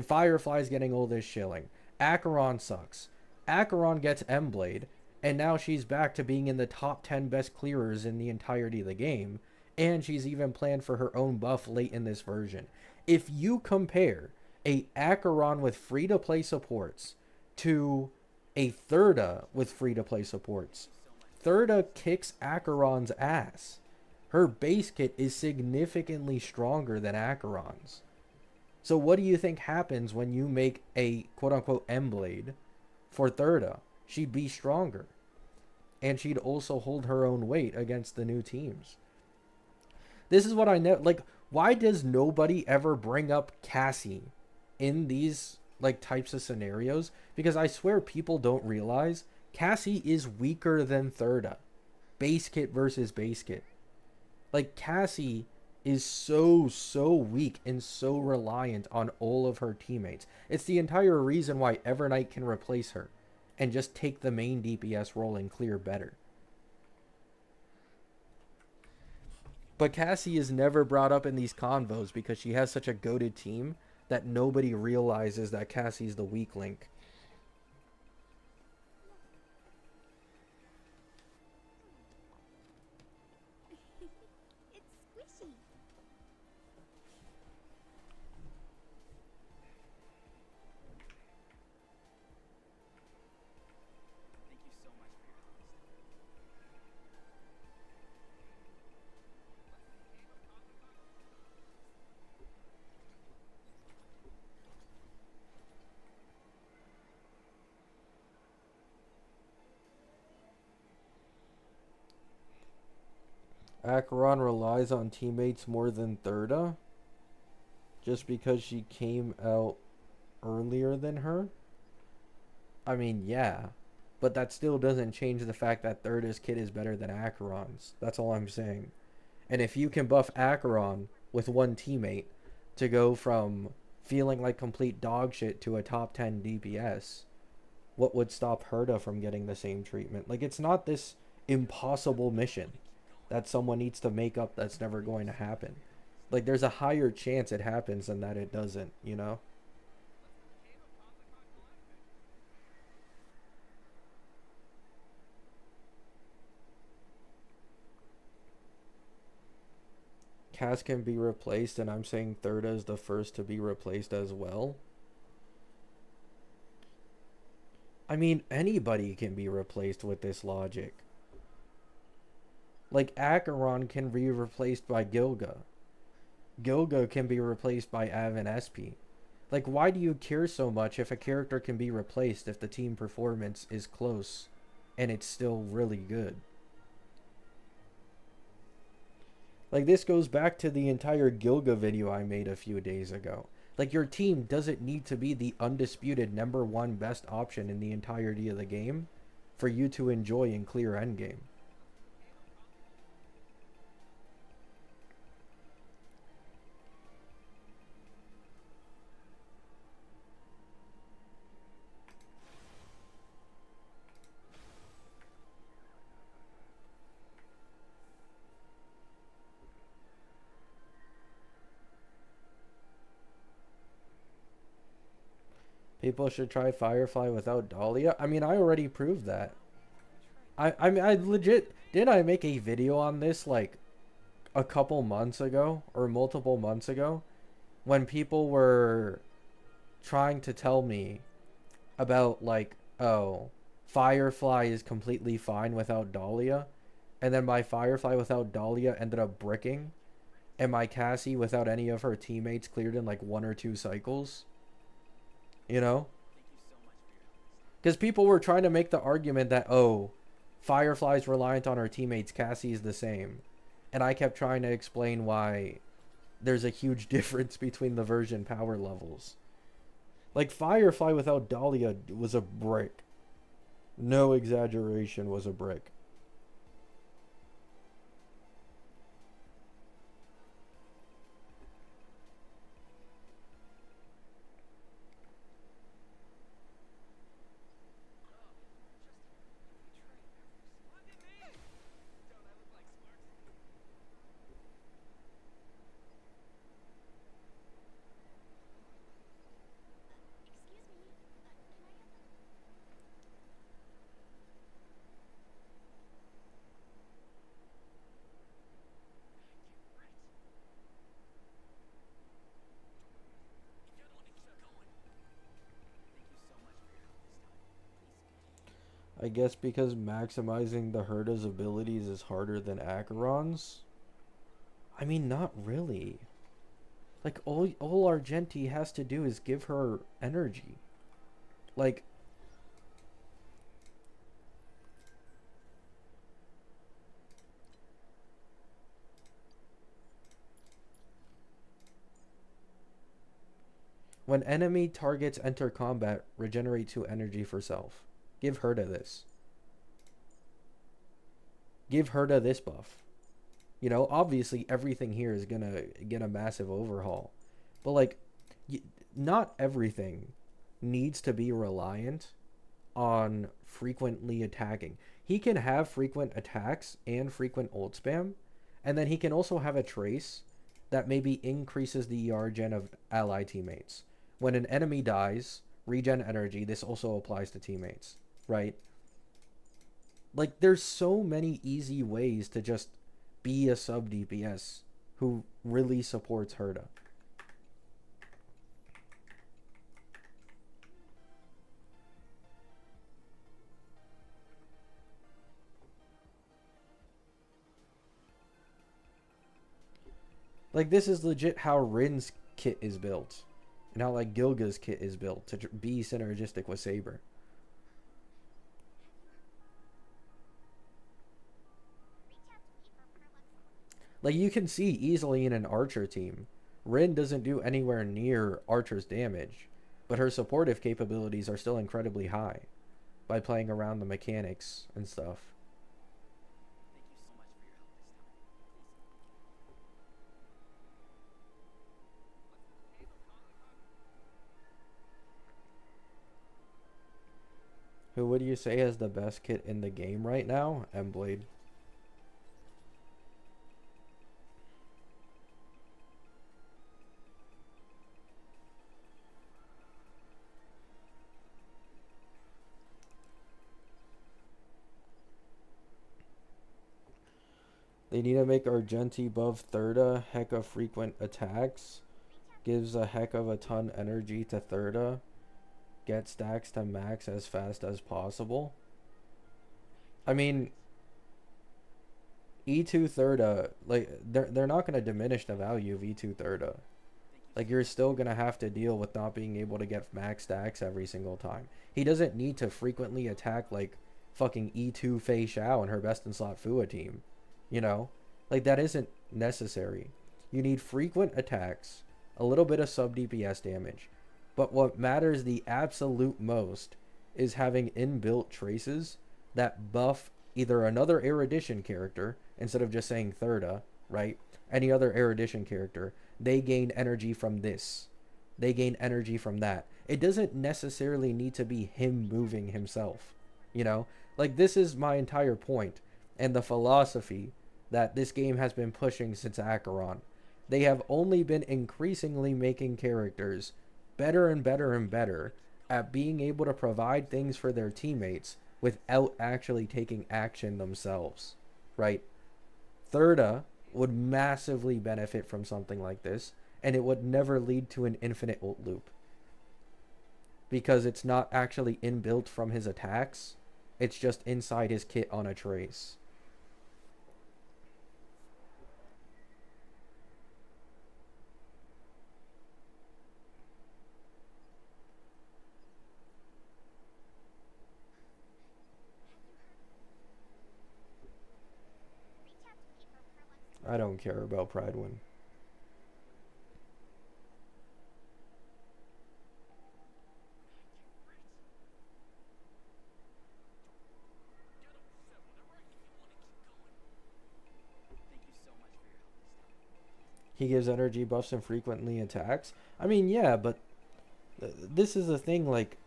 Firefly's getting old as shilling. Acheron sucks. Acheron gets Emblade, and now she's back to being in the top 10 best clearers in the entirety of the game. And she's even planned for her own buff late in this version. If you compare a Acheron with free-to-play supports to a Thurda with free-to-play supports, Thurda kicks Acheron's ass. Her base kit is significantly stronger than Acheron's. So what do you think happens when you make a quote-unquote M-Blade for Thurda? She'd be stronger. And she'd also hold her own weight against the new teams. This is what I know. Like, why does nobody ever bring up Cassie in these like types of scenarios? Because I swear people don't realize Cassie is weaker than Thurda. Base kit versus base kit. Like, Cassie is so weak and so reliant on all of her teammates. It's the entire reason why Evernight can replace her and just take the main DPS role and clear better. But Cassie is never brought up in these convos because she has such a goated team that nobody realizes that Cassie's the weak link. It's squishy. Thank you so much for your honesty. Acheron relies on teammates more than Thurda just because she came out earlier than her. I mean, yeah, but that still doesn't change the fact that Thurda's kit is better than Acheron's. That's all I'm saying. And if you can buff Acheron with one teammate to go from feeling like complete dog shit to a top 10 DPS, what would stop Herda from getting the same treatment? Like, it's not this impossible mission that someone needs to make up that's never going to happen. Like, there's a higher chance it happens than that it doesn't, you know? Cass can be replaced, and I'm saying Thurda is the first to be replaced as well. I mean, anybody can be replaced with this logic. Like, Acheron can be replaced by Gilga. Gilga can be replaced by Avon SP. Like, why do you care so much if a character can be replaced if the team performance is close and it's still really good? Like, this goes back to the entire Gilga video I made a few days ago. Like, your team doesn't need to be the undisputed #1 best option in the entirety of the game for you to enjoy and clear endgame. People should try Firefly without Dahlia. I mean, I already proved that. I mean, I legit... Didn't I make a video on this, like, a couple months ago? Or multiple months ago? When people were trying to tell me about, like, oh, Firefly is completely fine without Dahlia. And then my Firefly without Dahlia ended up bricking. And my Cassie without any of her teammates cleared in, like, 1 or 2 cycles. You know? Because people were trying to make the argument that, oh, Firefly's reliant on her teammates, Cassie's the same. And I kept trying to explain why there's a huge difference between the version power levels. Like, Firefly without Dahlia was a brick. No exaggeration, was a brick. Excuse me, can I have I guess because maximizing the Herda's abilities is harder than Acheron's? I mean, not really. Like, all Argenti has to do is give her energy. Like, when enemy targets enter combat, regenerate 2 energy for self. Give Herda this. Give Herda this buff. You know, obviously everything here is gonna get a massive overhaul. But, like, not everything needs to be reliant on frequently attacking. He can have frequent attacks and frequent ult spam, and then he can also have a trace that maybe increases the ER gen of ally teammates. When an enemy dies, regen energy, this also applies to teammates, right? Like, there's so many easy ways to just be a sub DPS who really supports Herda. Like, this is legit how Rin's kit is built. And how, like, Gilga's kit is built to be synergistic with Saber. Like, you can see easily in an Archer team, Rin doesn't do anywhere near Archer's damage, but her supportive capabilities are still incredibly high by playing around the mechanics and stuff. Who would you say has the best kit in the game right now? Emblade. They need to make Argenti buff Thirda, heck of frequent attacks. Gives a heck of a ton energy to Thirda. Get stacks to max as fast as possible. I mean, E2 Thirda, like, they're not going to diminish the value of E2 Thirda. Like, you're still going to have to deal with not being able to get max stacks every single time. He doesn't need to frequently attack, like, fucking E2 Fei Xiao and her best in slot Fua team. You know? Like, that isn't necessary. You need frequent attacks, a little bit of sub DPS damage. But what matters the absolute most is having inbuilt traces that buff either another Erudition character, instead of just saying Thirda, right? Any other Erudition character. They gain energy from this. They gain energy from that. It doesn't necessarily need to be him moving himself. You know? Like, this is my entire point. And the philosophy that this game has been pushing since Acheron. They have only been increasingly making characters better and better and better at being able to provide things for their teammates without actually taking action themselves, right? Thirda would massively benefit from something like this, and it would never lead to an infinite ult loop. Because it's not actually inbuilt from his attacks, it's just inside his kit on a trace. I don't care about Pridewin. He gives energy buffs and frequently attacks. I mean, yeah, but this is the thing, like,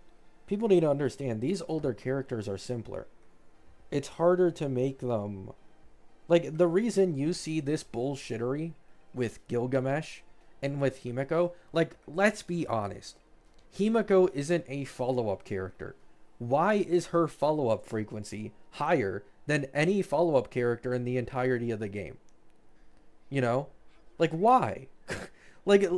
people need to understand, these older characters are simpler. It's harder to make them... Like, the reason you see this bullshittery with Gilgamesh and with Himeko, like, let's be honest. Himeko isn't a follow-up character. Why is her follow-up frequency higher than any follow-up character in the entirety of the game? You know? Like, why? Like,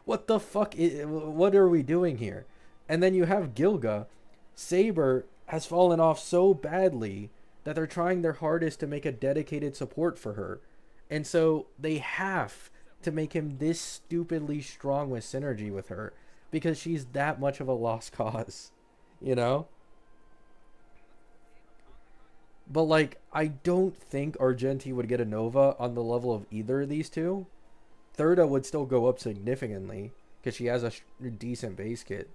what the fuck what are we doing here? And then you have Gilga. Saber has fallen off so badly that they're trying their hardest to make a dedicated support for her. And so they have to make him this stupidly strong with synergy with her because she's that much of a lost cause, you know? But like, I don't think Argenti would get a Nova on the level of either of these two. Thirda would still go up significantly because she has a decent base kit.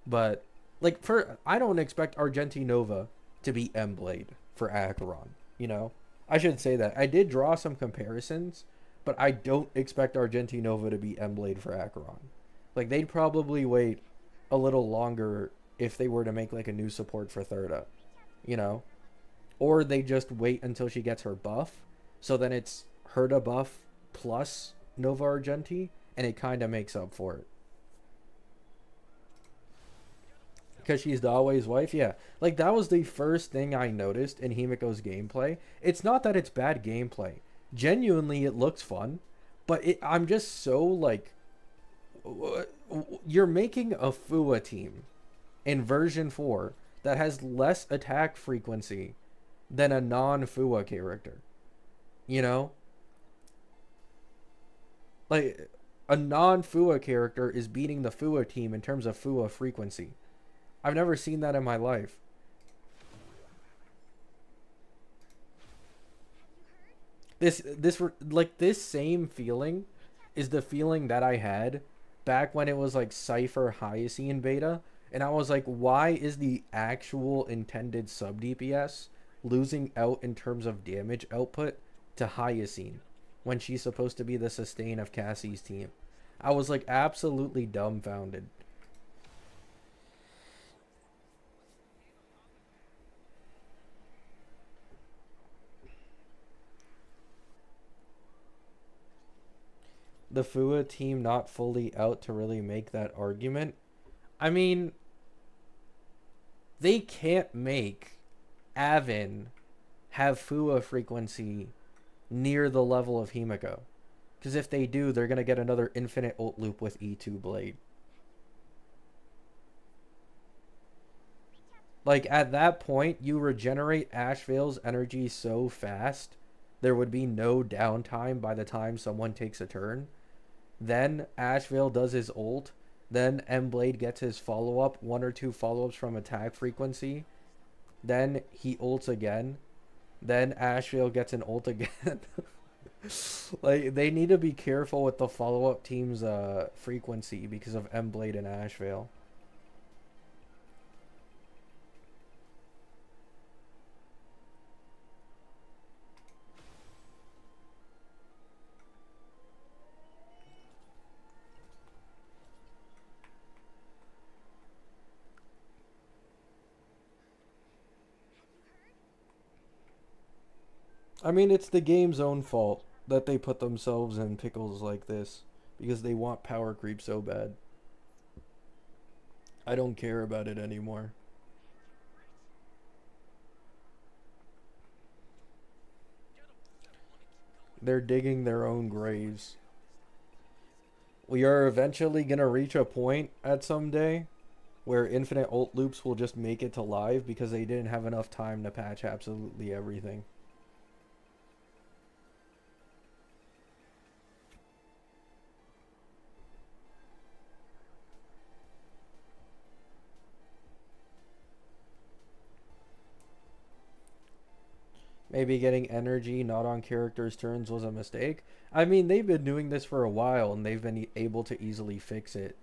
But like, I don't expect Argenti Nova to be M Blade for Acheron. You know, I should say that I did draw some comparisons, but I don't expect Argenti Nova to be M Blade for Acheron. Like, they'd probably wait a little longer if they were to make like a new support for Thirda. You know, or they just wait until she gets her buff, so then it's Herda buff plus Nova Argenti, and it kind of makes up for it. Because she's the always wife, yeah. Like, that was the first thing I noticed in Himiko's gameplay. It's not that it's bad gameplay. Genuinely, it looks fun, but I'm just so, like... You're making a Fua team in version 4 that has less attack frequency than a non-Fua character. You know? Like, a non-Fua character is beating the Fua team in terms of Fua frequency. I've never seen that in my life. This same feeling is the feeling that I had back when it was like Cypher Hyacine beta, and I was like, why is the actual intended sub DPS losing out in terms of damage output to Hyacine when she's supposed to be the sustain of Cassie's team? I was like absolutely dumbfounded. The Fua team not fully out to really make that argument. I mean, they can't make Avin have Fua frequency near the level of Himiko. Because if they do, they're going to get another infinite ult loop with E2 Blade. Like, at that point, you regenerate Ashvale's energy so fast, there would be no downtime by the time someone takes a turn. Then Ashvale does his ult. Then M-Blade gets his follow-up, 1 or 2 follow-ups from attack frequency. Then he ults again. Then Ashvale gets an ult again. Like, they need to be careful with the follow-up team's frequency because of M-Blade and Ashvale. I mean, it's the game's own fault that they put themselves in pickles like this because they want power creep so bad. I don't care about it anymore. They're digging their own graves. We are eventually going to reach a point at some day where infinite ult loops will just make it to live because they didn't have enough time to patch absolutely everything. Maybe getting energy not on characters' turns was a mistake. I mean, they've been doing this for a while and they've been able to easily fix it.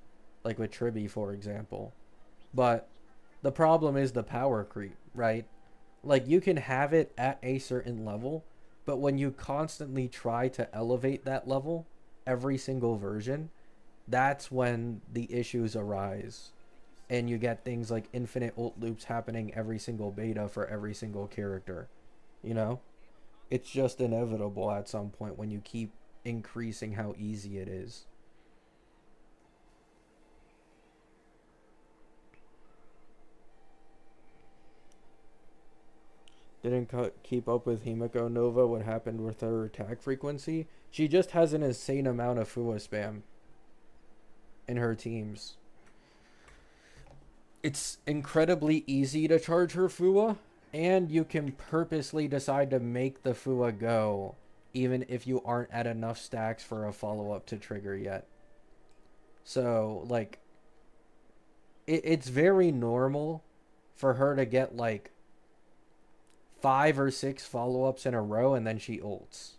Like with Tribi, for example. But the problem is the power creep, right? Like, you can have it at a certain level, but when you constantly try to elevate that level every single version, that's when the issues arise. And you get things like infinite ult loops happening every single beta for every single character. You know, it's just inevitable at some point when you keep increasing how easy it is. Didn't keep up with Himiko Nova. What happened with her attack frequency? She just has an insane amount of Fua spam in her teams. It's incredibly easy to charge her Fua, and you can purposely decide to make the Fua go, even if you aren't at enough stacks for a follow-up to trigger yet. So, like, it's very normal for her to get, like, 5 or 6 follow-ups in a row, and then she ults.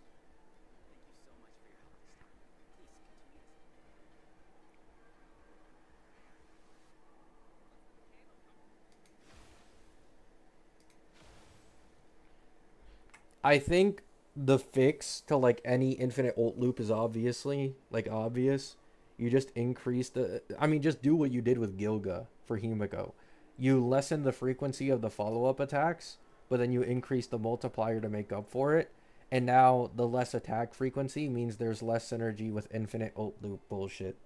I think the fix to like any infinite ult loop is obviously like obvious. You just increase the I mean just do what you did with Gilga for Himiko. You lessen the frequency of the follow-up attacks, but then you increase the multiplier to make up for it. And now the less attack frequency means there's less synergy with infinite ult loop bullshit,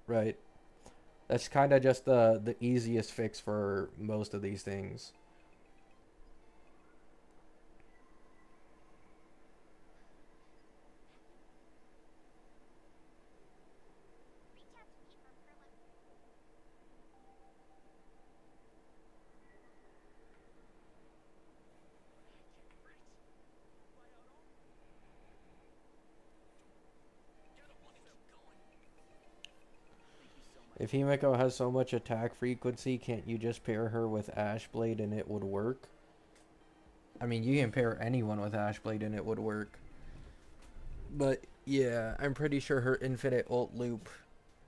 right? That's kind of just the easiest fix for most of these things. If Himiko has so much attack frequency, can't you just pair her with Ashblade and it would work? I mean, you can pair anyone with Ashblade and it would work. But yeah, I'm pretty sure her infinite ult loop,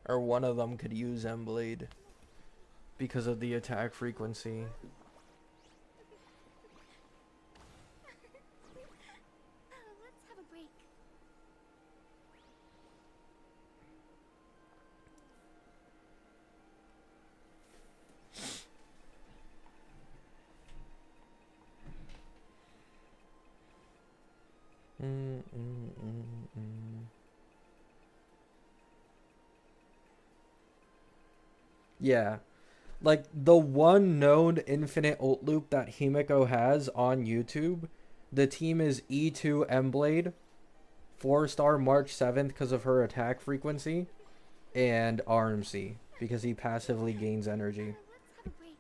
or one of them, could use Emblade because of the attack frequency. Let's have a break. Yeah. Like, the one known infinite ult loop that Himiko has on YouTube, the team is E2 Emblade, 4-star March 7th because of her attack frequency, and RMC because he passively gains energy. Let's have a break.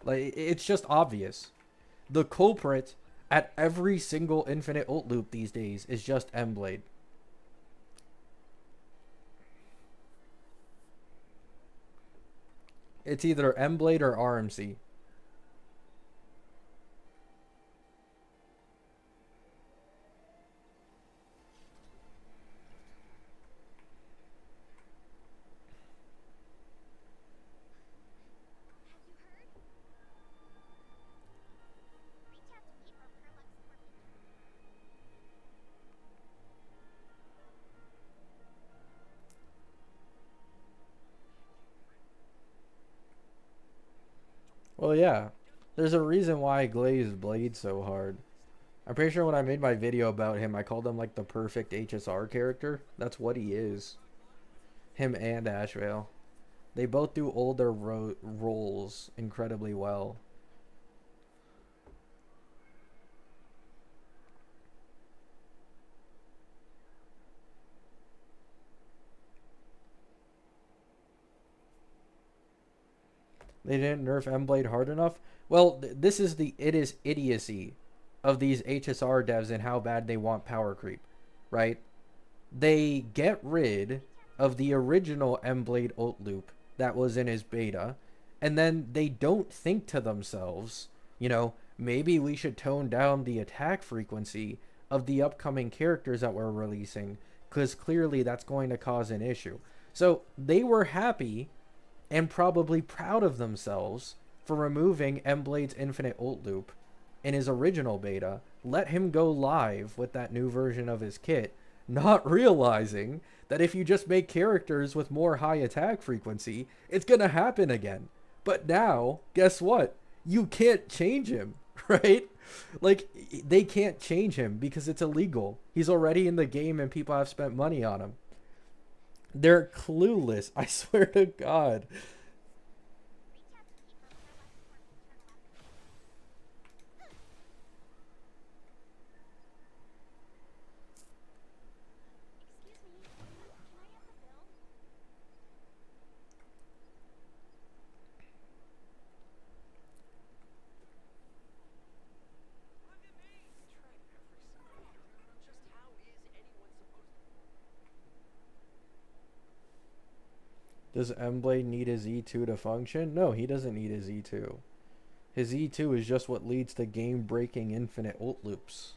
Like, it's just obvious. The culprit at every single infinite ult loop these days is just Emblade. It's either Emblade or RMC. Well, yeah. There's a reason why I glazed Blade so hard. I'm pretty sure when I made my video about him, I called him like the perfect HSR character. That's what he is. Him and Ashvale. They both do older roles incredibly well. They didn't nerf Emblade hard enough. Well, this is the idiocy of these HSR devs and how bad they want power creep, right? They get rid of the original Emblade ult loop that was in his beta, and then they don't think to themselves, you know, maybe we should tone down the attack frequency of the upcoming characters that we're releasing, because clearly that's going to cause an issue. So they were happy and probably proud of themselves for removing Emblade's infinite ult loop in his original beta, let him go live with that new version of his kit, not realizing that if you just make characters with more high attack frequency, it's gonna happen again. But now, guess what? You can't change him, right? Like, they can't change him because it's illegal. He's already in the game and people have spent money on him. They're clueless, I swear to God. Excuse me, can I have the bill? Does M-Blade need his E2 to function? No, he doesn't need his E2. His E2 is just what leads to game-breaking infinite ult loops.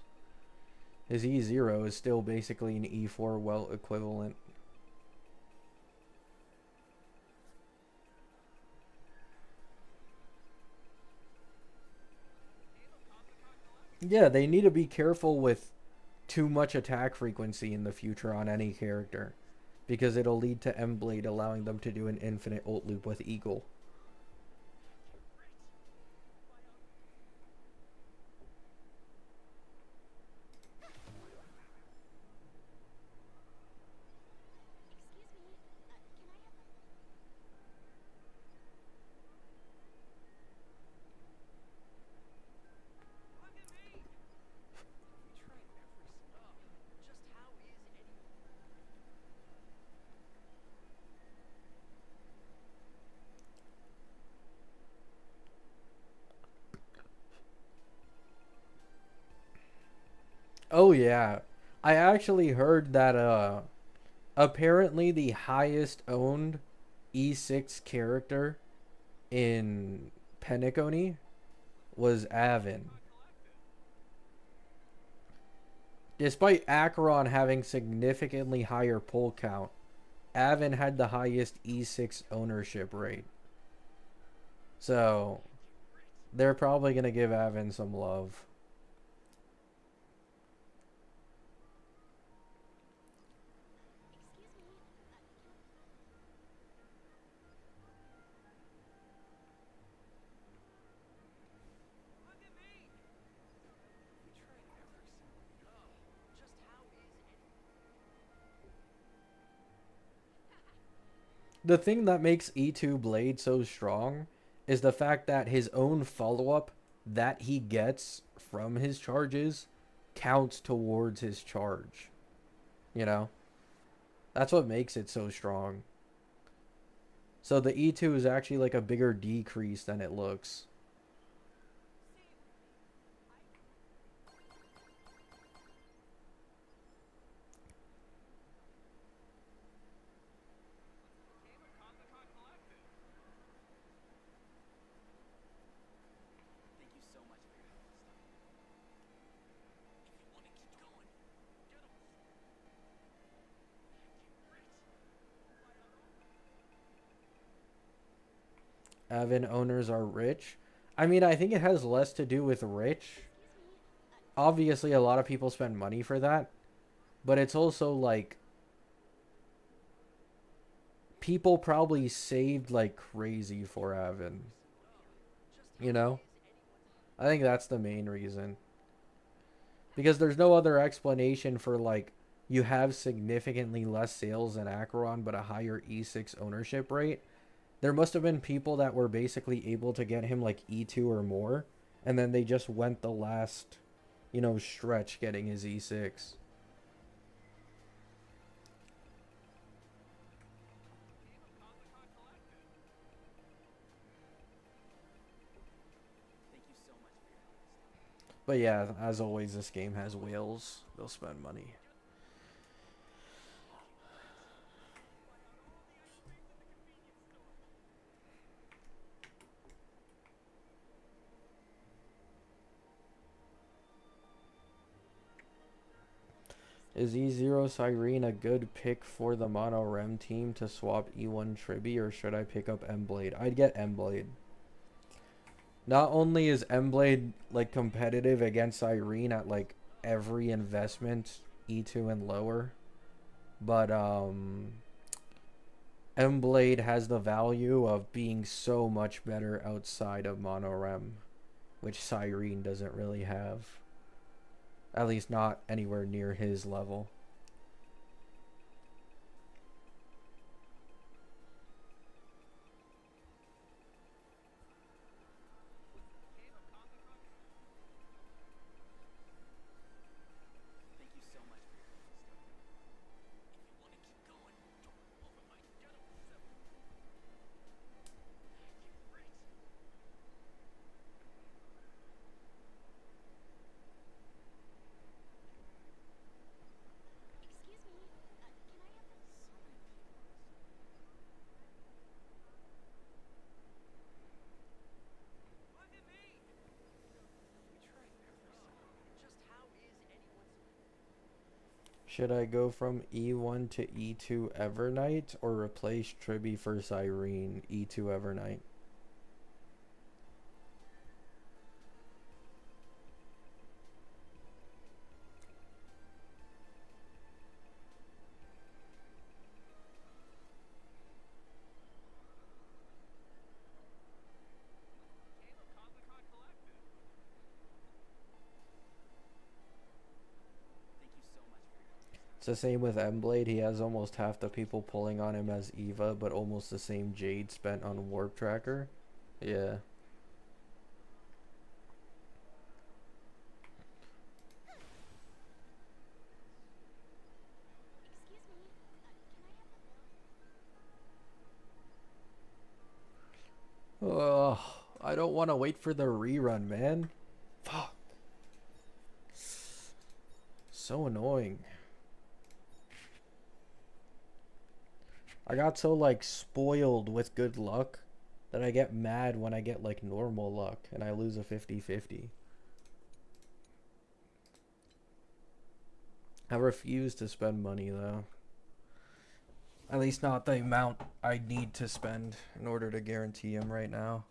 His E0 is still basically an E4 well equivalent. Yeah, they need to be careful with too much attack frequency in the future on any character, because it'll lead to M-Blade allowing them to do an infinite ult loop with Eagle. Look at me! We train every just how is anyone? Oh yeah. I actually heard that apparently the highest owned E6 character in Penacony was Avon. Despite Acheron having significantly higher pull count, Avon had the highest E6 ownership rate. So, they're probably going to give Avon some love. Look at me! We train every just how is anyone? The thing that makes E2 Blade so strong is the fact that his own follow-up that he gets from his charges counts towards his charge. You know? That's what makes it so strong. So the E2 is actually like a bigger decrease than it looks. Thank you so much for your help. If you want to keep going, get 'em. Avon owners are rich. I mean, I think it has less to do with rich. Obviously, a lot of people spend money for that. But it's also like people probably saved like crazy for Avon. You know? I think that's the main reason. Because there's no other explanation for like you have significantly less sales than Acheron but a higher E6 ownership rate. There must have been people that were basically able to get him like E2 or more, and then they just went the last, you know, stretch getting his E6. Thank you so much for your help. But yeah, as always, this game has whales. They'll spend money. Is E0 Cyrene a good pick for the Mono Rem team to swap E1 Triby, or should I pick up M-Blade? I'd get M-Blade. Not only is M-Blade like competitive against Cyrene at like every investment, E2 and lower, but M-Blade has the value of being so much better outside of Mono Rem, which Cyrene doesn't really have. At least not anywhere near his level. Thank you so much for your help. If you want to keep going, over my get 'em. Should I go from E1 to E2 Evernight or replace Tribby for Cyrene E2 Evernight? Caleb Comic-Con Collective. Thank you so much for your help. It's the same with Emblade. He has almost half the people pulling on him as Eva, but almost the same Jade spent on Warp Tracker. Yeah. Excuse me. Can I have the bill? Ugh, I don't want to wait for the rerun, man. Fuck. So annoying. I got so like spoiled with good luck that I get mad when I get like normal luck and I lose a 50-50. I refuse to spend money though. At least not the amount I need to spend in order to guarantee him right now.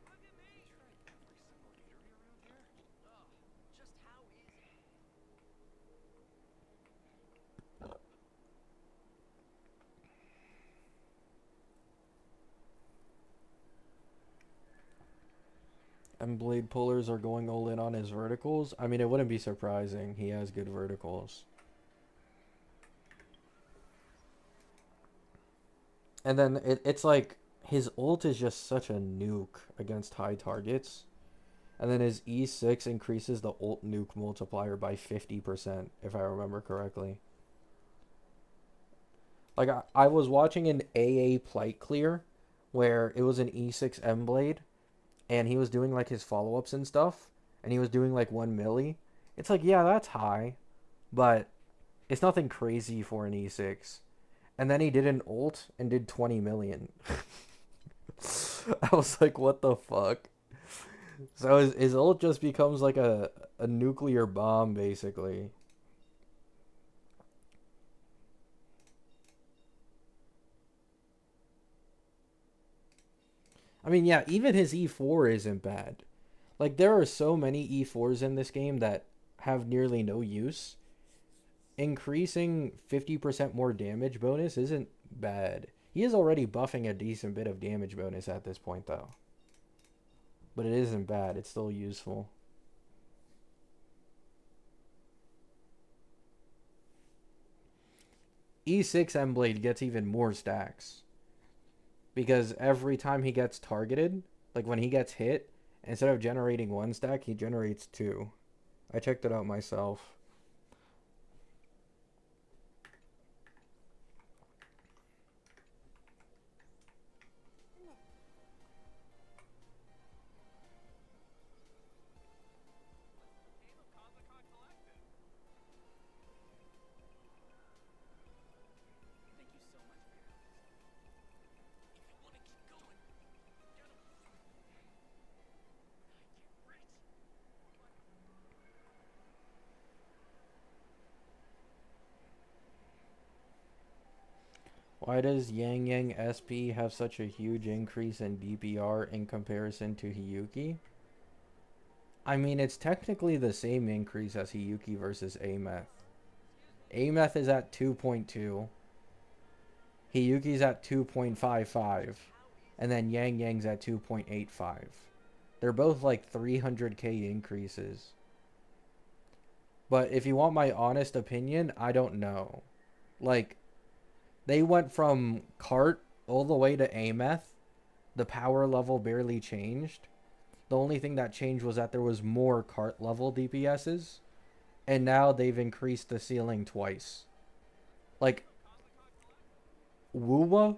Look at me. Tried every single eatery around here. Ugh, just how easy. And blade pullers are going all in on his verticals. I mean, it wouldn't be surprising. He has good verticals. And then it's like his ult is just such a nuke against high targets. And then his E6 increases the ult nuke multiplier by 50%, if I remember correctly. Like, I was watching an AA Plight Clear where it was an E6 M Blade, and he was doing, like, his follow-ups and stuff, and he was doing, like, 1 milli. It's like, yeah, that's high, but it's nothing crazy for an E6. And then he did an ult and did 20 million. I was like, what the fuck? So his ult just becomes like a nuclear bomb, basically. I mean, yeah, even his E4 isn't bad. Like, there are so many E4s in this game that have nearly no use. Increasing 50% more damage bonus isn't bad. He is already buffing a decent bit of damage bonus at this point, though. But it isn't bad. It's still useful. E6 M Blade gets even more stacks. Because every time he gets targeted, like when he gets hit, instead of generating 1 stack, he generates 2. I checked it out myself. Caleb Comic-Con Collective. Thank you so much for your help. If you want to keep going, get him. I can't reach. Why does Yang Yang SP have such a huge increase in DPR in comparison to Hiyuki? I mean, it's technically the same increase as Hiyuki versus Ameth. Ameth is at 2.2. Hiyuki's at 2.55. And then Yang Yang's at 2.85. They're both like 300k increases. But if you want my honest opinion, I don't know. Like, they went from Cart all the way to Ameth. The power level barely changed. The only thing that changed was that there was more Cart level DPSs. And now they've increased the ceiling twice. Like, Wuwa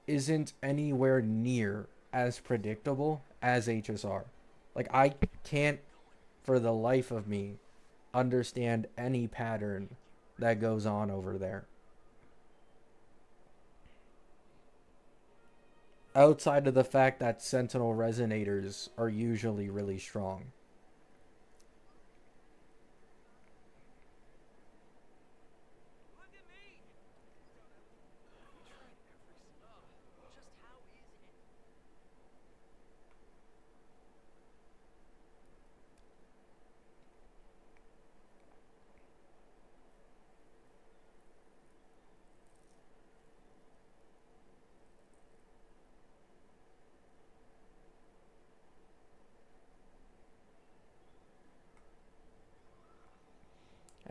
isn't anywhere near as predictable as HSR. Like, I can't, for the life of me, understand any pattern that goes on over there. Outside of the fact that Sentinel Resonators are usually really strong.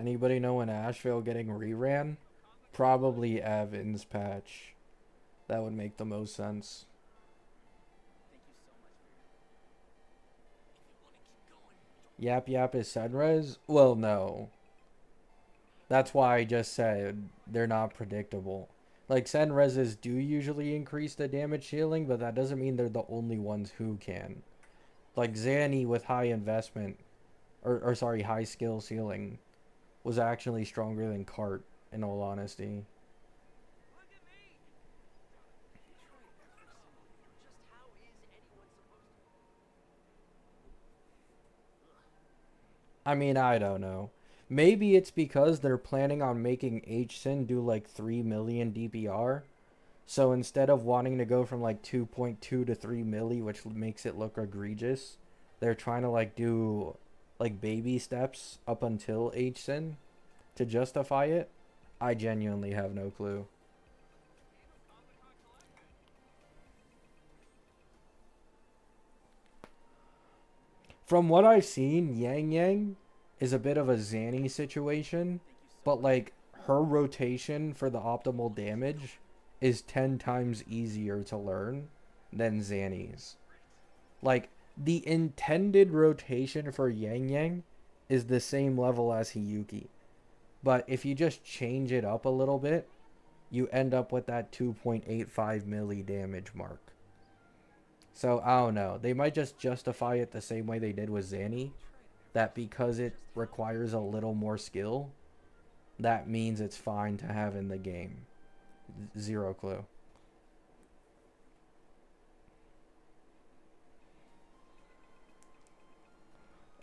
Anybody know when Asheville getting reran? Probably Evans patch. That would make the most sense. Yap Yap is Senres? Well, no. That's why I just said they're not predictable. Like, Senreses do usually increase the damage ceiling, but that doesn't mean they're the only ones who can. Like, Zanny with high investment, or sorry, high skill ceiling, was actually stronger than Cart, in all honesty. Look at me! Just how is anyone supposed to... I mean, I don't know. Maybe it's because they're planning on making HSIN do like 3 million DPR. So instead of wanting to go from like 2.2 to 3 milli, which makes it look egregious, they're trying to like do like baby steps up until HSIN to justify it. I genuinely have no clue. From what I've seen, Yang Yang is a bit of a Zanny situation, but like her rotation for the optimal damage is 10 times easier to learn than Zanny's. Like, the intended rotation for Yang Yang is the same level as Hiyuki. But if you just change it up a little bit, you end up with that 2.85 milli damage mark. So, I don't know. They might just justify it the same way they did with Zanny. That because it requires a little more skill, that means it's fine to have in the game. Zero clue.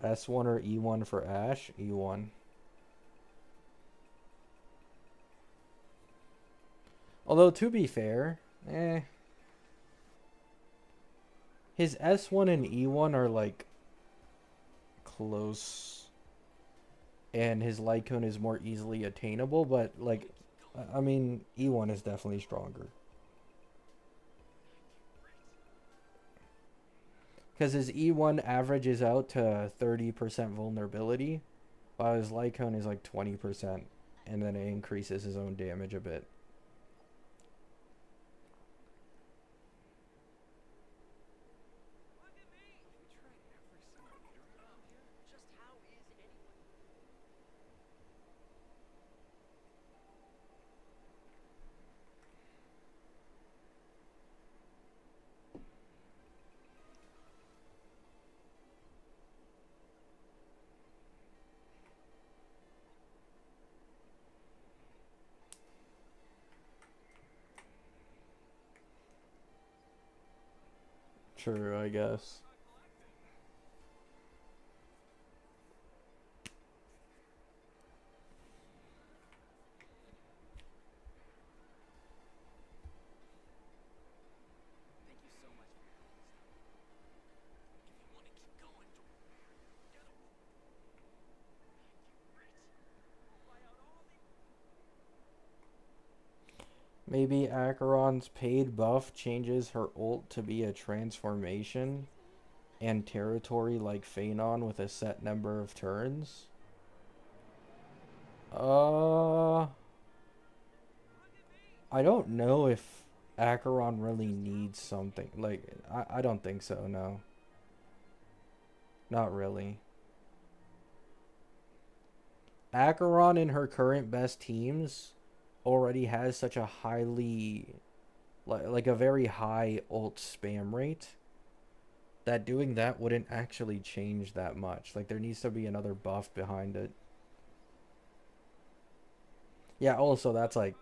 S1 or E1 for Ash? E1. Although, to be fair, his S1 and E1 are like close, and his light cone is more easily attainable, but like, I mean, E1 is definitely stronger. Because his E1 averages out to 30% vulnerability, while his light cone is like 20%, and then it increases his own damage a bit. Just how is anyone... Sure, I guess. Thank you so much for your help this time. If you want to keep going, get him. Fly out all the... Maybe Acheron's paid buff changes her ult to be a transformation and territory like Phanon with a set number of turns. I don't know if Acheron really needs something. Like, I don't think so, no. Not really. Acheron in her current best teams already has such a highly, like a very high ult spam rate, that doing that wouldn't actually change that much. Like, there needs to be another buff behind it. Yeah, also, that's like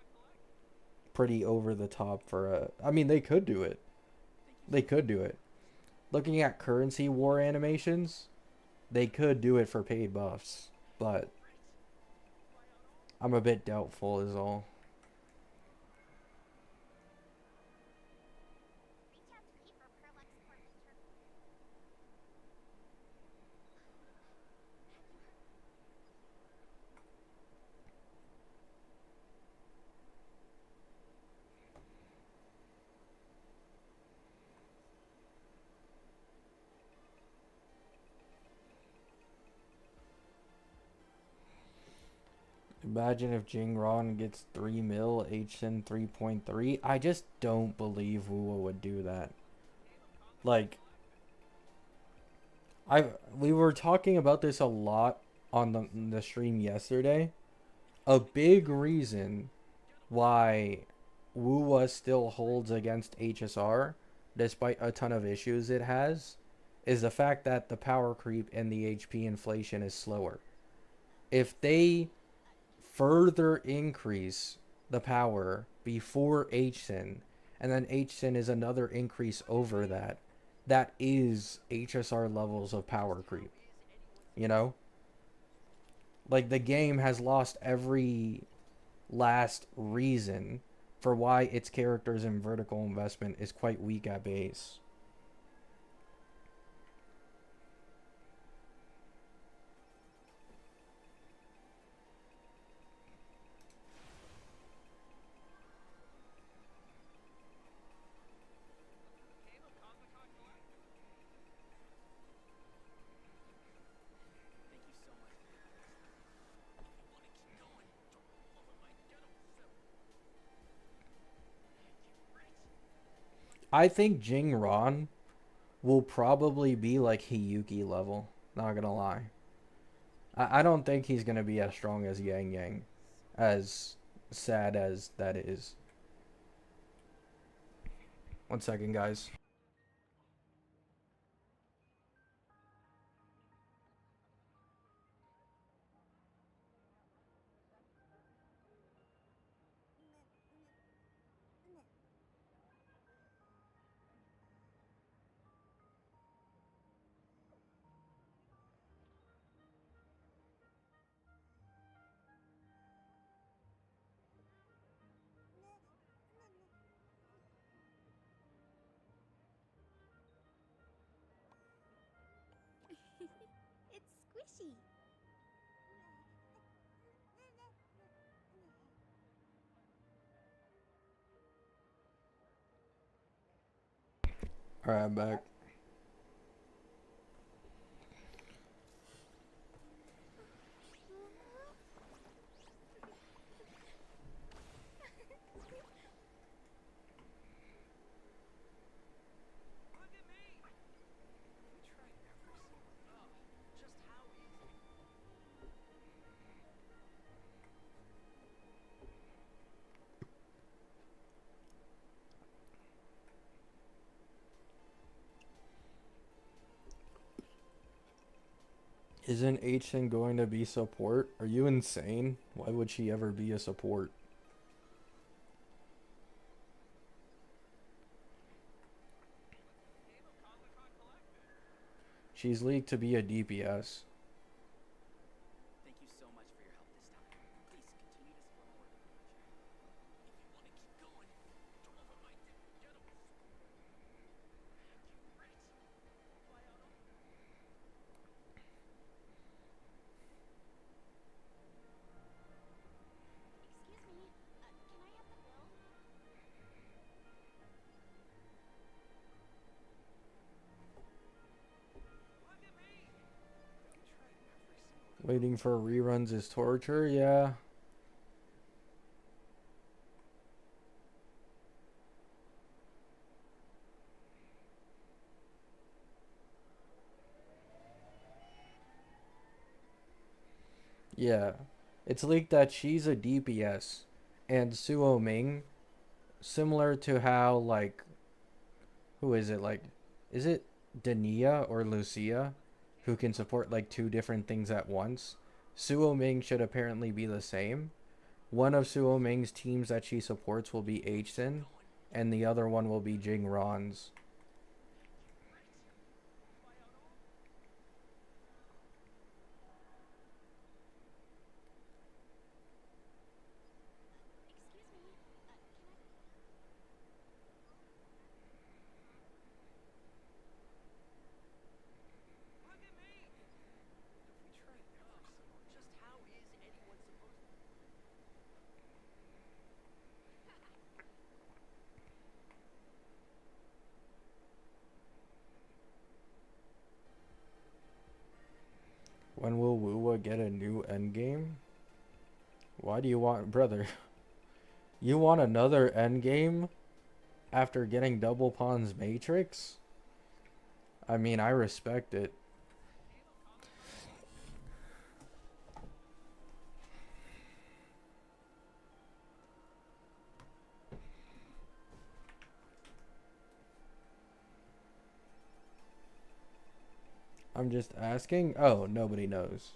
pretty over the top for a... I mean, they could do it. They could do it. Looking at currency war animations, they could do it for paid buffs, but I'm a bit doubtful is all. Imagine if Jingron gets 3 mil, Hsin 3.3. I just don't believe Wuwa would do that. Like, we were talking about this a lot on the stream yesterday. A big reason why Wuwa still holds against HSR, despite a ton of issues it has, is the fact that the power creep and the HP inflation is slower. If they further increase the power before Hsin, and then Hsin is another increase over that, that is HSR levels of power creep. You know? Like, the game has lost every last reason for why its characters in vertical investment is quite weak at base. I think Jingron will probably be like Hiyuki level. Not gonna lie. I don't think he's gonna be as strong as Yang Yang. As sad as that is. 1 second, guys. It's squishy. Alright, I'm back. Look at me! We try every single. Oh, just how easy. Isn't Hsin going to be support? Are you insane? Why would she ever be a support? She's leagued to be a DPS. Thank you so much for your help this time. Please continue to support more. If you want to keep going, don't over my dead. Get him. You ready? Fly out on. Excuse me. Can I have the bill? Look at me! We try every single. Waiting for reruns is torture? Yeah. Yeah. It's leaked that she's a DPS. And Suo Ming, similar to how, like, who is it? Like, is it Dania or Lucia who can support, like, two different things at once? Suo Ming should apparently be the same. One of Suo Ming's teams that she supports will be Hsin, and the other one will be Jing Ron's. Excuse me. Can I? Look at me! If we try every single. Just how is anyone supposed to? When will Wuwa get a new endgame? Why do you want, brother? You want another endgame after getting double pawns matrix? I mean, I respect it. I'm just asking. Oh, nobody knows.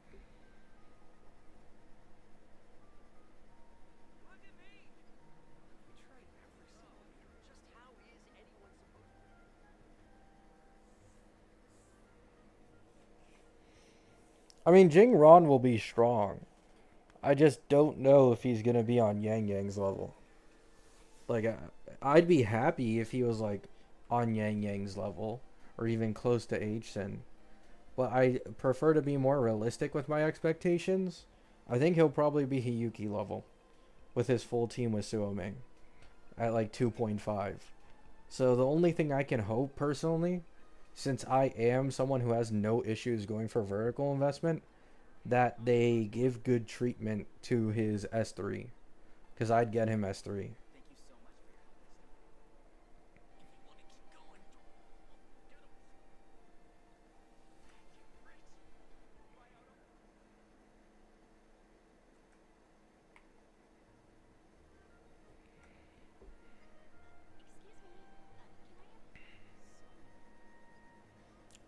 Excuse me. Look at me! We try every simulator. Just how is anyone supposed to... I mean, Jing Ron will be strong. I just don't know if he's gonna be on Yang Yang's level. Like, I'd be happy if he was like on Yang Yang's level or even close to H-Sin. But I prefer to be more realistic with my expectations. I think he'll probably be Hiyuki level with his full team with Suoming at like 2.5. So the only thing I can hope personally, since I am someone who has no issues going for vertical investment, that they give good treatment to his S3. Because I'd get him S3. Thank you so much for your help this time. If you want to keep going, get him.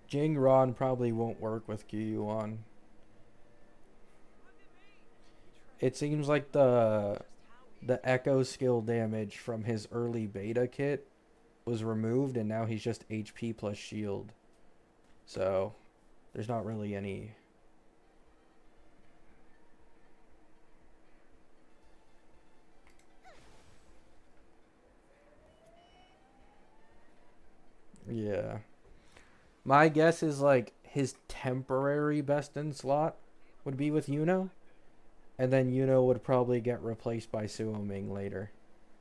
Jing Ron probably won't work with Gyuan. It seems like the echo skill damage from his early beta kit was removed and now he's just HP plus shield. So there's not really any. Yeah. My guess is like his temporary best in slot would be with Yuno. And then Yuno would probably get replaced by Suoming later.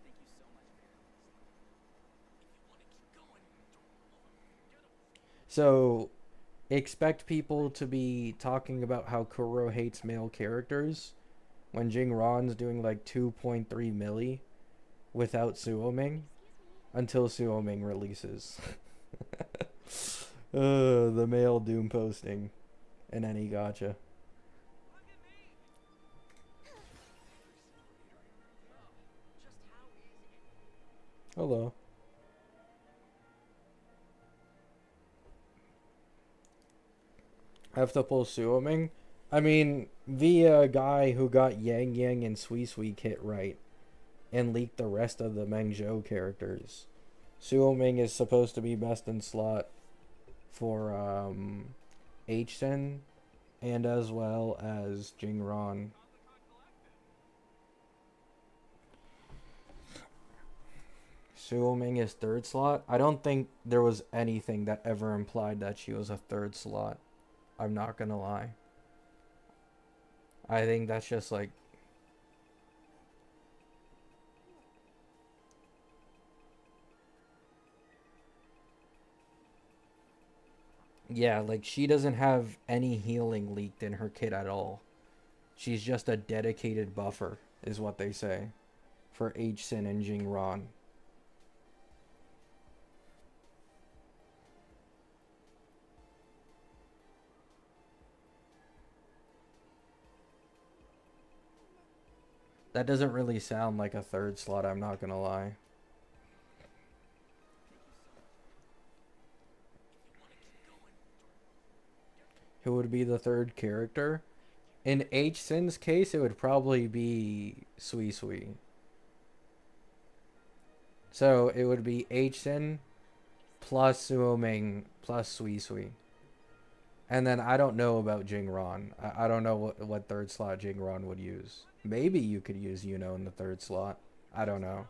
Thank you so much for your help this time. If you want to keep going, get him. So expect people to be talking about how Kuro hates male characters when Jing Ron's doing like 2.3 milli without Suoming until Suoming releases. The male doom posting in any gacha. Look at me! Just how is anyone... Hello. Have to pull Suoming? I mean, via a guy who got Yang Yang and Sui Sui kit right and leaked the rest of the Mengzhou characters. Suoming is supposed to be best in slot for H-Sen and as well as Jing Ron. Suoming is third slot. I don't think there was anything that ever implied that she was a third slot. I'm not gonna lie. I think that's just like... Yeah, like she doesn't have any healing leaked in her kit at all. She's just a dedicated buffer, is what they say, for H-Sin and Jing Ron. That doesn't really sound like a third slot, I'm not gonna lie. Who would be the third character? In H-Sin's case, it would probably be Sui Sui. So it would be H-Sin plus Suoming plus Sui Sui. And then I don't know about Jing Ron. I don't know what third slot Jing Ron would use. Maybe you could use Yuno in the third slot. I don't know.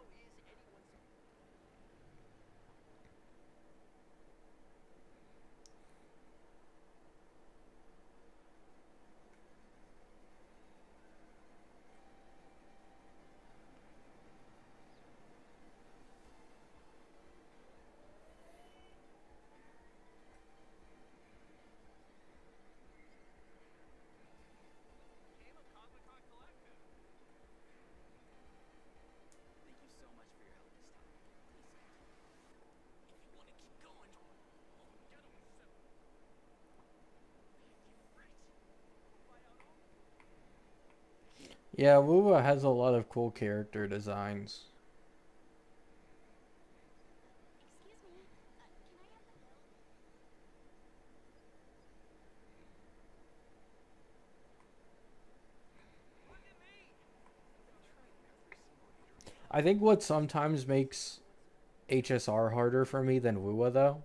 Yeah, Wuwa has a lot of cool character designs. Excuse me, can I have the bill? I think what sometimes makes HSR harder for me than Wuwa though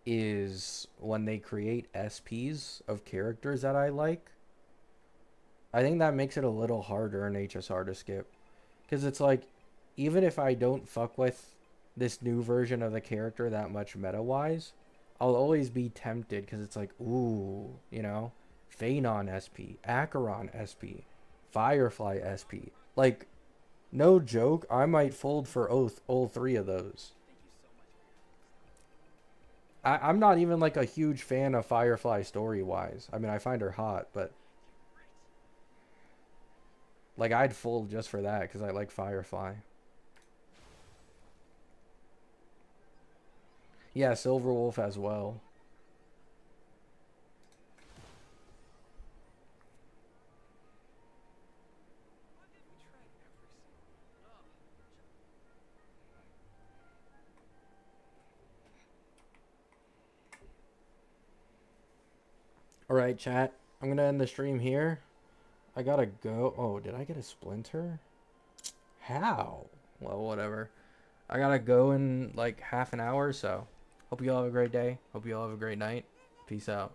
is when they create SPs of characters that I like. I think that makes it a little harder in HSR to skip. Because it's like, even if I don't fuck with this new version of the character that much meta wise, I'll always be tempted because it's like, ooh, you know, Phanon SP, Acheron SP, Firefly SP. Like, no joke, I might fold for all three of those. I'm not even like a huge fan of Firefly story wise. I mean, I find her hot, but like I'd fold just for that because I like Firefly. Yeah, Silverwolf as well. All right, chat. I'm gonna end the stream here. I gotta go. Oh, did I get a splinter? How? Well, whatever. I gotta go in like half an hour, so hope you all have a great day. Hope you all have a great night. Peace out.